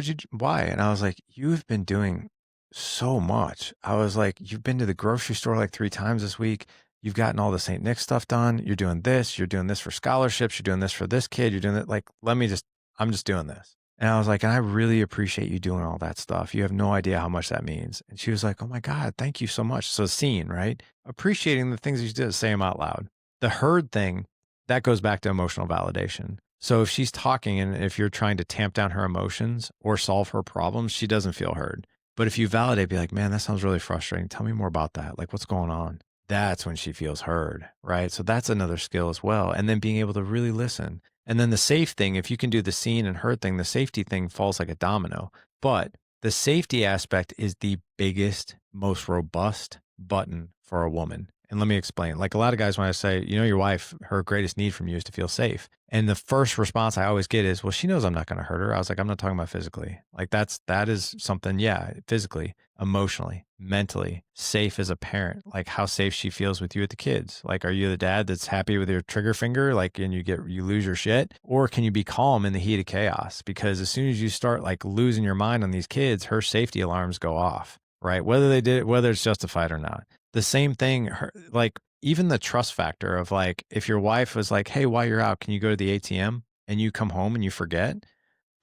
And I was like, you've been doing so much. I was like, you've been to the grocery store like 3 times this week. You've gotten all the St. Nick's stuff done. You're doing this for scholarships. You're doing this for this kid. You're doing it. Like, I'm just doing this. And I was like, and I really appreciate you doing all that stuff. You have no idea how much that means. And she was like, oh my God, thank you so much. So seen, right? Appreciating the things you did, say them out loud. The heard thing, that goes back to emotional validation. So if she's talking and if you're trying to tamp down her emotions or solve her problems, she doesn't feel heard. But if you validate, be like, man, that sounds really frustrating. Tell me more about that. Like, what's going on? That's when she feels heard, right? So that's another skill as well. And then being able to really listen. And then the safe thing, if you can do the seen and heard thing, the safety thing falls like a domino. But the safety aspect is the biggest, most robust button for a woman. And let me explain. Like a lot of guys, when I say, your wife, her greatest need from you is to feel safe. And the first response I always get is, well, she knows I'm not going to hurt her. I was like, I'm not talking about physically. Like that is something, yeah, physically, emotionally, mentally, safe as a parent, like how safe she feels with you with the kids. Like, are you the dad that's happy with your trigger finger? Like, and you lose your shit? Or can you be calm in the heat of chaos? Because as soon as you start like losing your mind on these kids, her safety alarms go off, right? Whether it's justified or not. The same thing, like even the trust factor of like, if your wife was like, hey, while you're out, can you go to the ATM? And you come home and you forget,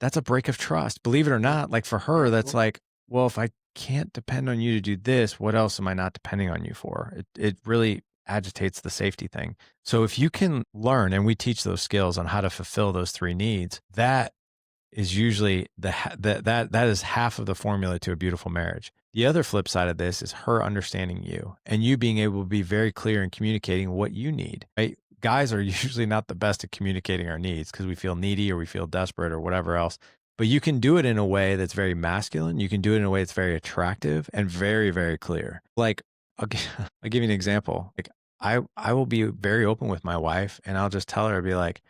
that's a break of trust. Believe it or not, like for her, that's like, well, if I can't depend on you to do this, what else am I not depending on you for? It really agitates the safety thing. So if you can learn, and we teach those skills on how to fulfill those 3 needs, that is usually that is half of the formula to a beautiful marriage. The other flip side of this is her understanding you and you being able to be very clear in communicating what you need, right? Guys are usually not the best at communicating our needs because we feel needy or we feel desperate or whatever else. But you can do it in a way that's very masculine. You can do it in a way that's very attractive and very, very clear. Like, I'll give you an example. Like, I will be very open with my wife and I'll just tell her, I'll be like,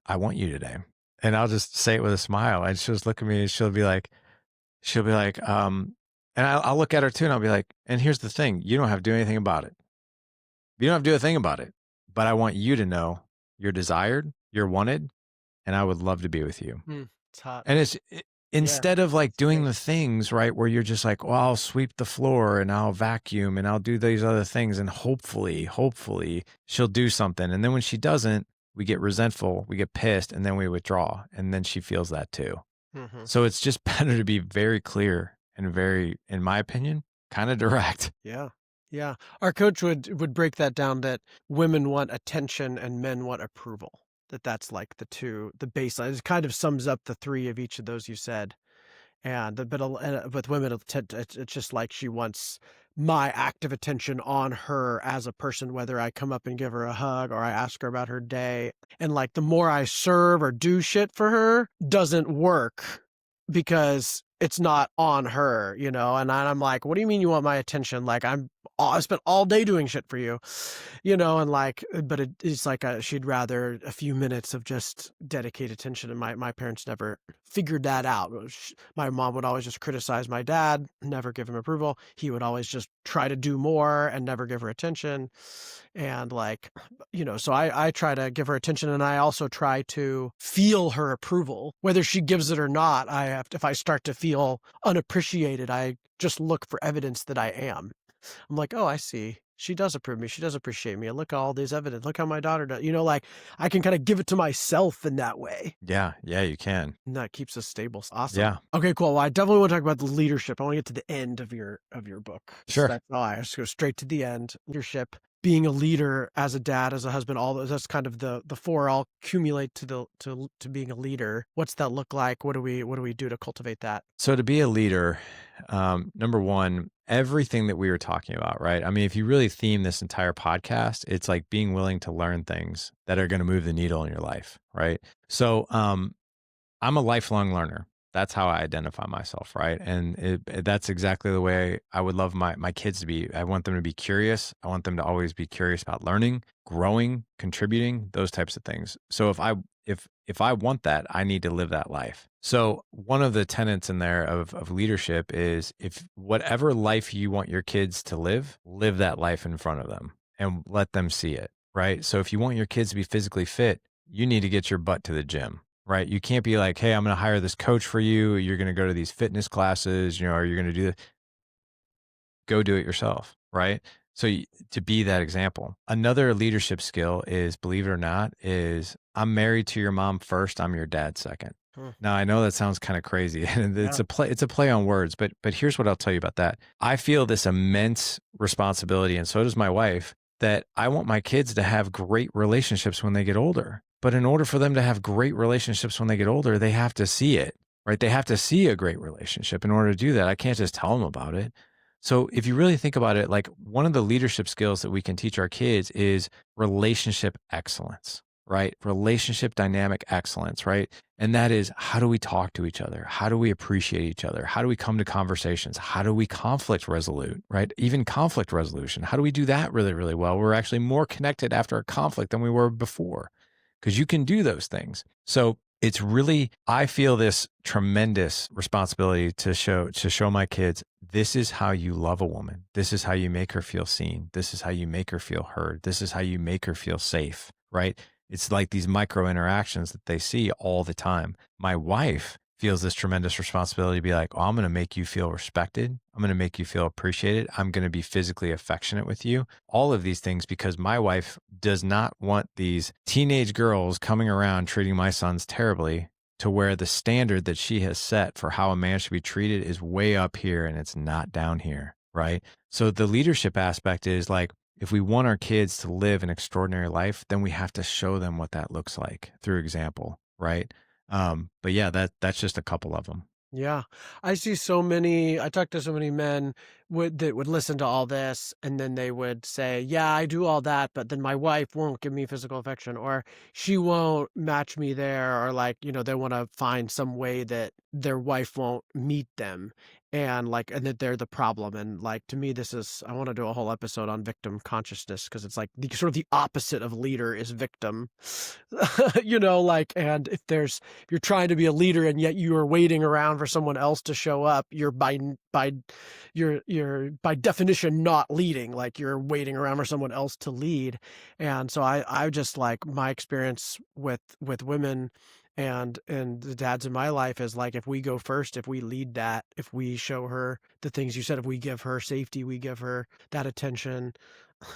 I want you today. And I'll just say it with a smile. And she'll just look at me and she'll be like, and I'll look at her too and I'll be like, and here's the thing, you don't have to do anything about it. You don't have to do a thing about it, but I want you to know you're desired, you're wanted, and I would love to be with you. It's hot. And Yeah. instead of like That's doing great. the things, right, where you're just like, well, I'll sweep the floor and I'll vacuum and I'll do these other things. And hopefully she'll do something. And then when she doesn't, we get resentful, we get pissed, and then we withdraw. And then she feels that too. Mhm. So it's just better to be very clear and very, in my opinion, kind of direct. Yeah. Yeah. Our coach would break that down that women want attention and men want approval. That's like the baseline. It kind of sums up the three of each of those you said. And with women, it's just like she wants my active attention on her as a person, whether I come up and give her a hug or I ask her about her day. And like the more I serve or do shit for her doesn't work because it's not on her, And I'm like, what do you mean you want my attention? Like I spent all day doing shit for you, and like, but it's like she'd rather a few minutes of just dedicated attention. And my parents never figured that out. My mom would always just criticize my dad, never give him approval. He would always just try to do more and never give her attention. And like, so I try to give her attention, and I also try to feel her approval, whether she gives it or not. If I start to feel unappreciated, I just look for evidence that I am. I'm like, oh, I see. She does approve me. She does appreciate me. And look at all these evidence. Look how my daughter does. Like I can kind of give it to myself in that way. Yeah, you can. And that keeps us stable. Awesome. Yeah, Okay, cool. Well, I definitely want to talk about the leadership. I want to get to the end of your book. sure. That's all. I just go straight to the end. Leadership, being a leader as a dad, as a husband, all those. That's kind of the four all accumulate to being a leader. What's that look like? What do we do to cultivate that? So to be a leader, number one, everything that we were talking about, right? I mean, if you really theme this entire podcast, it's like being willing to learn things that are going to move the needle in your life, right? So I'm a lifelong learner. That's how I identify myself, right? And that's exactly the way I would love my kids to be. I want them to be curious. I want them to always be curious about learning, growing, contributing, those types of things. So if I want that, I need to live that life. So one of the tenets in there of leadership is if whatever life you want your kids to live that life in front of them and let them see it, right? So if you want your kids to be physically fit, you need to get your butt to the gym. Right. You can't be like, hey, I'm going to hire this coach for you. You're going to go to these fitness classes, or you're going to do go do it yourself. Right. So to be that example. Another leadership skill is, believe it or not, is I'm married to your mom first. I'm your dad second. Now I know that sounds kind of crazy and it's a play on words, but here's what I'll tell you about that. I feel this immense responsibility, and so does my wife, that I want my kids to have great relationships when they get older. But in order for them to have great relationships when they get older, they have to see it, right? They have to see a great relationship in order to do that. I can't just tell them about it. So if you really think about it, like one of the leadership skills that we can teach our kids is relationship excellence, right? Relationship dynamic excellence, right? And that is, how do we talk to each other? How do we appreciate each other? How do we come to conversations? How do we conflict resolute, right? Even conflict resolution. How do we do that really, really well? We're actually more connected after a conflict than we were before, because you can do those things. So it's really, I feel this tremendous responsibility to show my kids, this is how you love a woman. This is how you make her feel seen. This is how you make her feel heard. This is how you make her feel safe, right? It's like these micro interactions that they see all the time. My wife feels this tremendous responsibility to be like, oh, I'm going to make you feel respected. I'm going to make you feel appreciated. I'm going to be physically affectionate with you. All of these things, because my wife does not want these teenage girls coming around treating my sons terribly, to where the standard that she has set for how a man should be treated is way up here and it's not down here, right? So the leadership aspect is like, if we want our kids to live an extraordinary life, then we have to show them what that looks like through example, right? But yeah, that's just a couple of them. Yeah. I talk to so many men that would listen to all this, and then they would say, yeah, I do all that, but then my wife won't give me physical affection, or she won't match me there, or like, they want to find some way that their wife won't meet them. And that they're the problem. And like, to me, I want to do a whole episode on victim consciousness, because it's like sort of the opposite of leader is victim, and if you're trying to be a leader and yet you are waiting around for someone else to show up, you're by you're by definition not leading, like you're waiting around for someone else to lead. And so I just like my experience with women and the dads in my life is like if we go first, if we lead that, if we show her the things you said, if we give her safety, we give her that attention,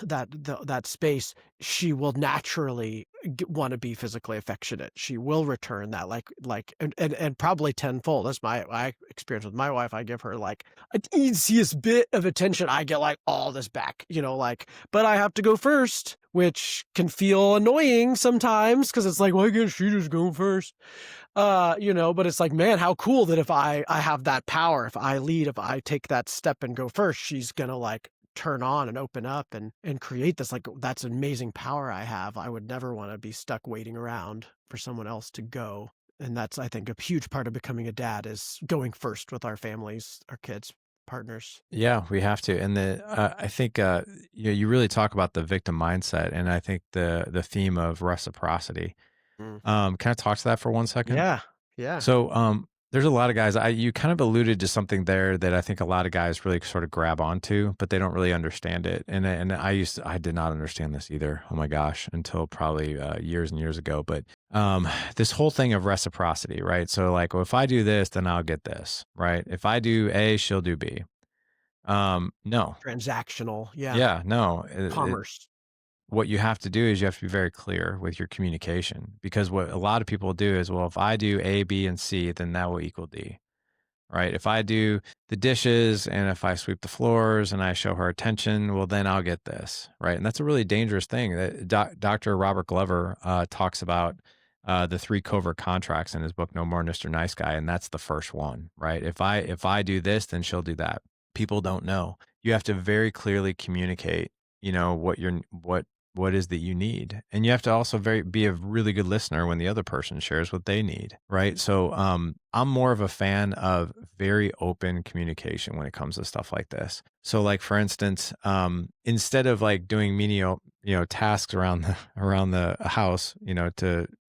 that space, she will naturally want to be physically affectionate. She will return that and probably tenfold. That's my experience with my wife. I give her like an easiest bit of attention. I get like all this back, like, but I have to go first, which can feel annoying sometimes because it's like, why can't she just go first? But it's like, man, how cool that if I have that power, if I lead, if I take that step and go first, she's gonna like turn on and open up and create this, like, that's amazing power I have. I would never want to be stuck waiting around for someone else to go. And that's, I think, a huge part of becoming a dad is going first with our families, our kids, partners. Yeah, we have to. And I think you really talk about the victim mindset, and I think the theme of reciprocity. Mm. Can I talk to that for 1 second? Yeah. Yeah. So, there's a lot of guys. You kind of alluded to something there that I think a lot of guys really sort of grab onto, but they don't really understand it. And I did not understand this either. Oh my gosh, until probably years and years ago. But this whole thing of reciprocity, right? So like, well, if I do this, then I'll get this, right? If I do A, she'll do B. No, Transactional. Yeah. yeah, no. Commerce. What you have to do is you have to be very clear with your communication, because what a lot of people do is, well, if I do A, B, and C, then that will equal D, right? If I do the dishes and if I sweep the floors and I show her attention, well, then I'll get this, right? And that's a really dangerous thing that Dr. Robert Glover talks about the 3 covert contracts in his book, No More Mr. Nice Guy. And that's the first one, right? If I do this, then she'll do that. People don't know. You have to very clearly communicate, what is that you need. And you have to also be a really good listener when the other person shares what they need, right? So I'm more of a fan of very open communication when it comes to stuff like this. So like, for instance, instead of like doing menial, tasks around the house,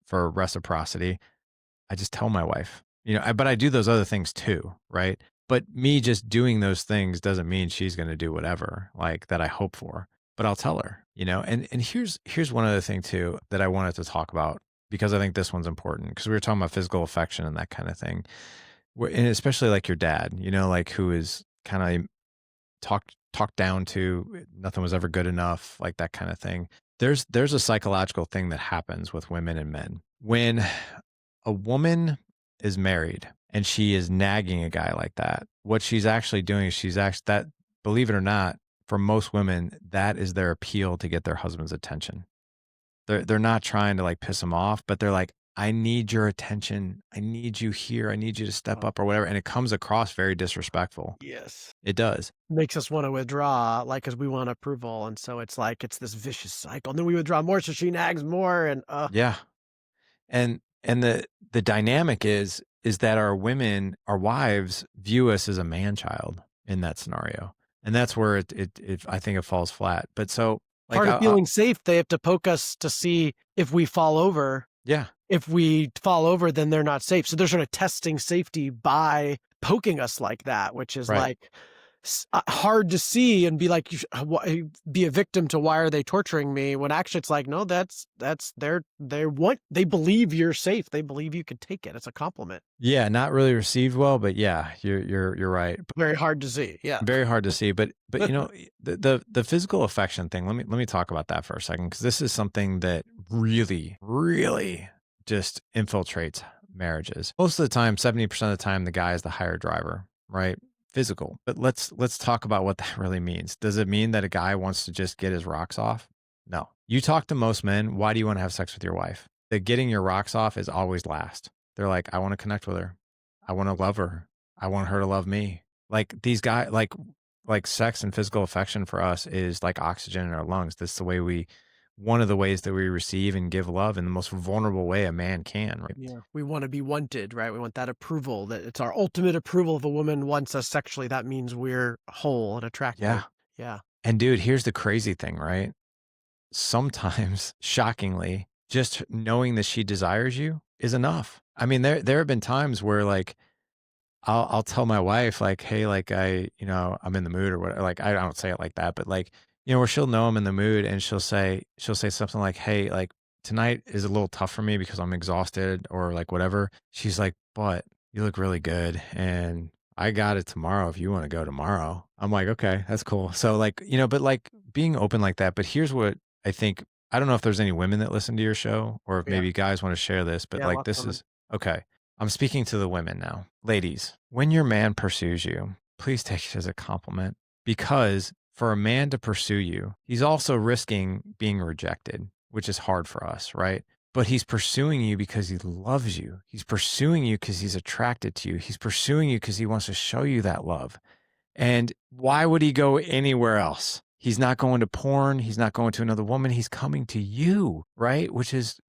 for reciprocity, I just tell my wife, but I do those other things too, right? But me just doing those things doesn't mean she's going to do whatever like that I hope for, but I'll tell her, and here's one other thing too that I wanted to talk about, because I think this one's important, because we were talking about physical affection and that kind of thing. And especially like your dad, like who is kind of talked down to, nothing was ever good enough, like that kind of thing. There's a psychological thing that happens with women and men. When a woman is married and she is nagging a guy like that, what she's actually doing is that, believe it or not, for most women, that is their appeal to get their husband's attention. They're not trying to like piss him off, but they're like, I need your attention. I need you here. I need you to step up or whatever. And it comes across very disrespectful. Yes. It does. Makes us want to withdraw, like, because we want approval. And so it's like, it's this vicious cycle. And then we withdraw more, so she nags more. And Yeah. And the dynamic is that our wives view us as a man child in that scenario. And that's where it I think it falls flat. But so like, part of feeling safe, they have to poke us to see if we fall over. yeah. If we fall over, then they're not safe. So they're sort of testing safety by poking us like that, which is Right. like hard to see and be like, be a victim to why are they torturing me? When actually it's like, no, that's they believe you're safe. They believe you could take it. It's a compliment. Yeah, not really received well, but yeah, you're right. Very hard to see. Yeah. Very hard to see, but the physical affection thing. Let me talk about that for a second, because this is something that really, really just infiltrates marriages. Most of the time, 70% of the time, the guy is the higher driver, right? Physical. But let's talk about what that really means. Does it mean that a guy wants to just get his rocks off? No. You talk to most men, why do you want to have sex with your wife? The getting your rocks off is always last. They're like, I want to connect with her. I want to love her. I want her to love me. Like these guys, like sex and physical affection for us is like oxygen in our lungs. That's one of the ways that we receive and give love in the most vulnerable way a man can, right? Yeah. We want to be wanted, right? We want that approval, that it's our ultimate approval. If a woman wants us sexually, that means we're whole and attractive. Yeah. Yeah. And dude, here's the crazy thing, right? Sometimes, shockingly, just knowing that she desires you is enough. I mean, there have been times where like I'll tell my wife like, hey, like I'm in the mood or whatever. Like I don't say it like that, but like, where she'll know I'm in the mood and she'll say something like, hey, like tonight is a little tough for me because I'm exhausted or like whatever. She's like, but you look really good and I got it tomorrow if you want to go tomorrow. I'm like, okay, that's cool. So like, but like being open like that. But here's what I think. I don't know if there's any women that listen to your show or if Yeah. maybe guys want to share this, but Yeah, like lots this of them. is okay. I'm speaking to the women now. Ladies, when your man pursues you, please take it as a compliment because for a man to pursue you, he's also risking being rejected, which is hard for us, right? But he's pursuing you because he loves you. He's pursuing you because he's attracted to you. He's pursuing you because he wants to show you that love. And why would he go anywhere else? He's not going to porn. He's not going to another woman. He's coming to you, right? Which is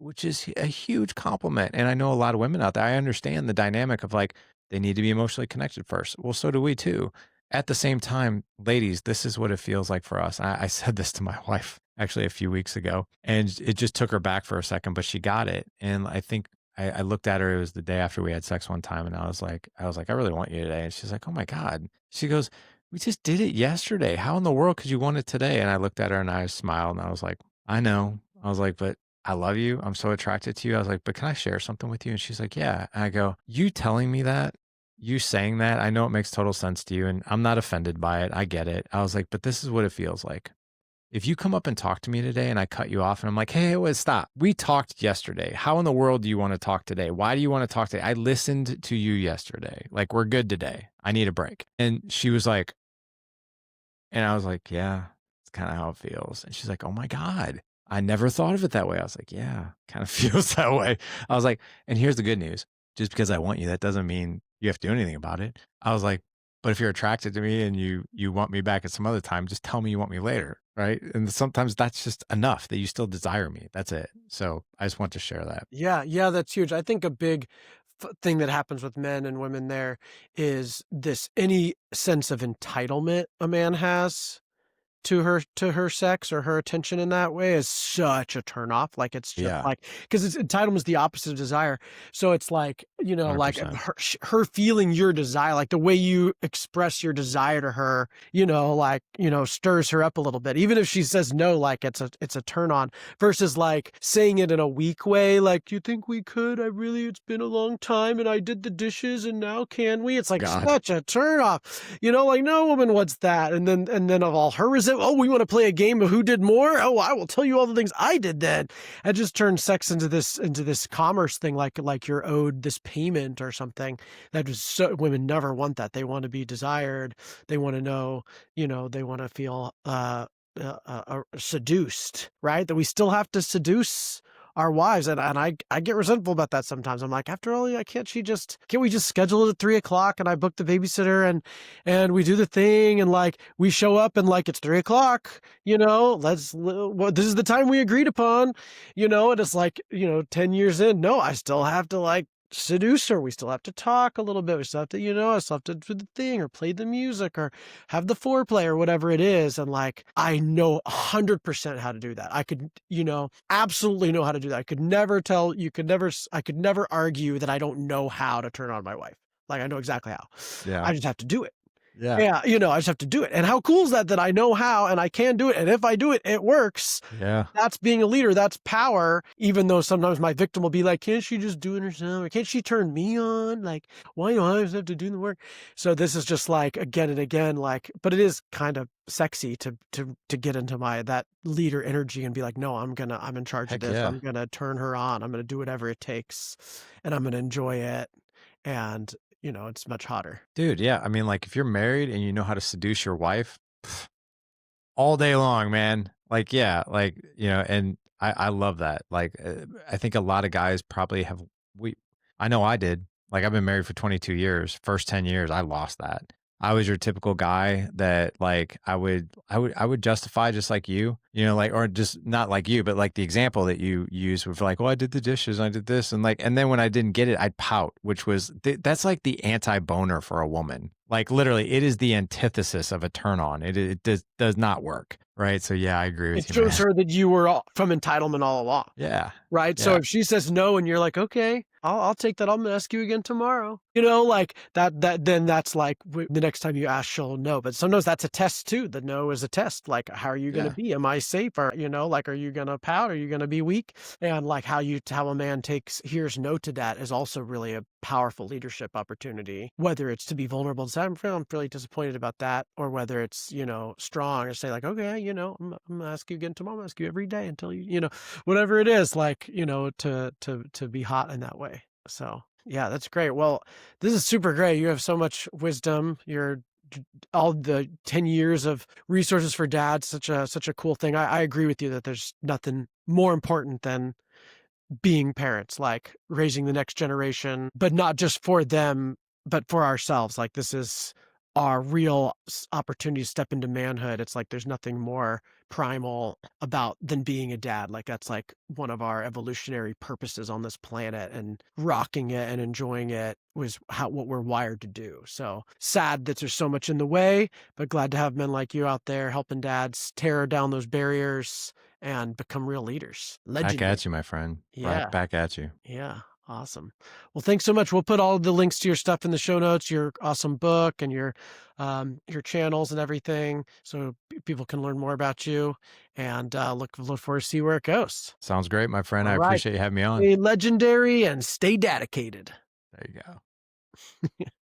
a huge compliment. And I know a lot of women out there. I understand the dynamic of like they need to be emotionally connected first. Well, so do we too. At the same time, ladies, this is what it feels like for us. I said this to my wife actually a few weeks ago, and it just took her back for a second, but she got it. And I think I looked at her. It was the day after we had sex one time, and I was like, I really want you today. And she's like, oh my God. She goes, we just did it yesterday. How in the world could you want it today? And I looked at her and I smiled and I was like, I know. I was like, but I love you. I'm so attracted to you. I was like, but can I share something with you? And she's like, yeah. And I go, you telling me that, you saying that, I know it makes total sense to you and I'm not offended by it. I get it. I was like, but this is what it feels like. If you come up and talk to me today and I cut you off and I'm like, hey, wait, stop. We talked yesterday. How in the world do you want to talk today? Why do you want to talk today? I listened to you yesterday. Like, we're good today. I need a break. And she was like, and I was like, yeah, it's kind of how it feels. And she's like, oh my God, I never thought of it that way. I was like, yeah, kind of feels that way. I was like, and here's the good news. Just because I want you, that doesn't mean you have to do anything about it. I was like, but if you're attracted to me and you want me back at some other time, just tell me you want me later. Right. And sometimes that's just enough that you still desire me. That's it. So I just want to share that. Yeah, yeah, that's huge. I think a big thing that happens with men and women there is this any sense of entitlement a man has to her sex or her attention in that way is such a turnoff. Like, it's just Yeah. like, because it's entitlement is the opposite of desire. So it's like, like 100%. her feeling your desire, like the way you express your desire to her, like, stirs her up a little bit. Even if she says no, like it's a turn on versus like saying it in a weak way. Like, do you think we could? It's been a long time and I did the dishes and now can we? It's like God. such a turn off, like no woman wants that. And then of all her resentment, oh, we want to play a game of who did more. Oh, I will tell you all the things I did then. It just turns sex into this commerce thing, like you're owed this payment or something. That is so, women never want that. They want to be desired. They want to know, they want to feel seduced, right? That we still have to seduce our wives. And I get resentful about that sometimes. I'm like, after all, can't we just schedule it at 3:00 and I book the babysitter and we do the thing and like we show up and like it's 3:00, this is the time we agreed upon, and it's like, 10 years in, no, I still have to like seduce her. We still have to talk a little bit. We still have to, I still have to do the thing or play the music or have the foreplay or whatever it is. And like, I know 100% how to do that. I could, absolutely know how to do that. I could never argue that I don't know how to turn on my wife. Like, I know exactly how. Yeah. I just have to do it. Yeah. Yeah, I just have to do it. And how cool is that I know how and I can do it. And if I do it, it works. Yeah. That's being a leader. That's power. Even though sometimes my victim will be like, can't she just do it herself? Or can't she turn me on? Like, why do I always have to do the work? So this is just like again and again, like, but it is kind of sexy to get into that leader energy and be like, no, I'm in charge Heck of this. yeah. I'm going to turn her on. I'm going to do whatever it takes and I'm going to enjoy it. And it's much hotter. Dude, yeah. I mean, like if you're married and you know how to seduce your wife, all day long, man. Like, yeah, like, and I love that. Like, I think a lot of guys probably I know I did. Like, I've been married for 22 years. First 10 years, I lost that. I was your typical guy that like I would justify just like you, like, or just not like you, but like the example that you use with like, oh, I did the dishes, I did this. And like, and then when I didn't get it, I'd pout, which was, that's like the anti-boner for a woman. Like, literally, it is the antithesis of a turn on. It does not work, right? So, yeah, I agree It with you, shows man. her that you were from entitlement all along. Yeah. Right? So Yeah. if she says no and you're like, "Okay, I'll take that. I'm gonna ask you again tomorrow." You know, like that then that's like the next time you ask, she'll know. But sometimes that's a test too. The no is a test. Like, how are you gonna Yeah. be? Am I safe? Or, like, are you gonna pout? Are you gonna be weak? And like how a man hears no to that is also really a powerful leadership opportunity. Whether it's to be vulnerable and say, I'm really disappointed about that, or whether it's, strong and say like, okay, I'm gonna ask you again tomorrow. I'm gonna ask you every day until whatever it is, like, to be hot in that way. So yeah, that's great. Well, this is super great. You have so much wisdom. All the 10 years of resources for dads, such a cool thing. I agree with you that there's nothing more important than being parents, like raising the next generation, but not just for them, but for ourselves. Like, this is our real opportunity to step into manhood. It's like there's nothing more primal about than being a dad. Like, that's like one of our evolutionary purposes on this planet, and rocking it and enjoying it was what we're wired to do. So sad that there's so much in the way, but glad to have men like you out there helping dads tear down those barriers and become real leaders. Back Legendary. at you, my friend. Yeah. Back at you. Yeah. Awesome. Well, thanks so much. We'll put all the links to your stuff in the show notes, your awesome book and your channels and everything, so people can learn more about you, and look forward to see where it goes. Sounds great, my friend. All I right. appreciate you having me on. Stay legendary and stay dedicated. There you go.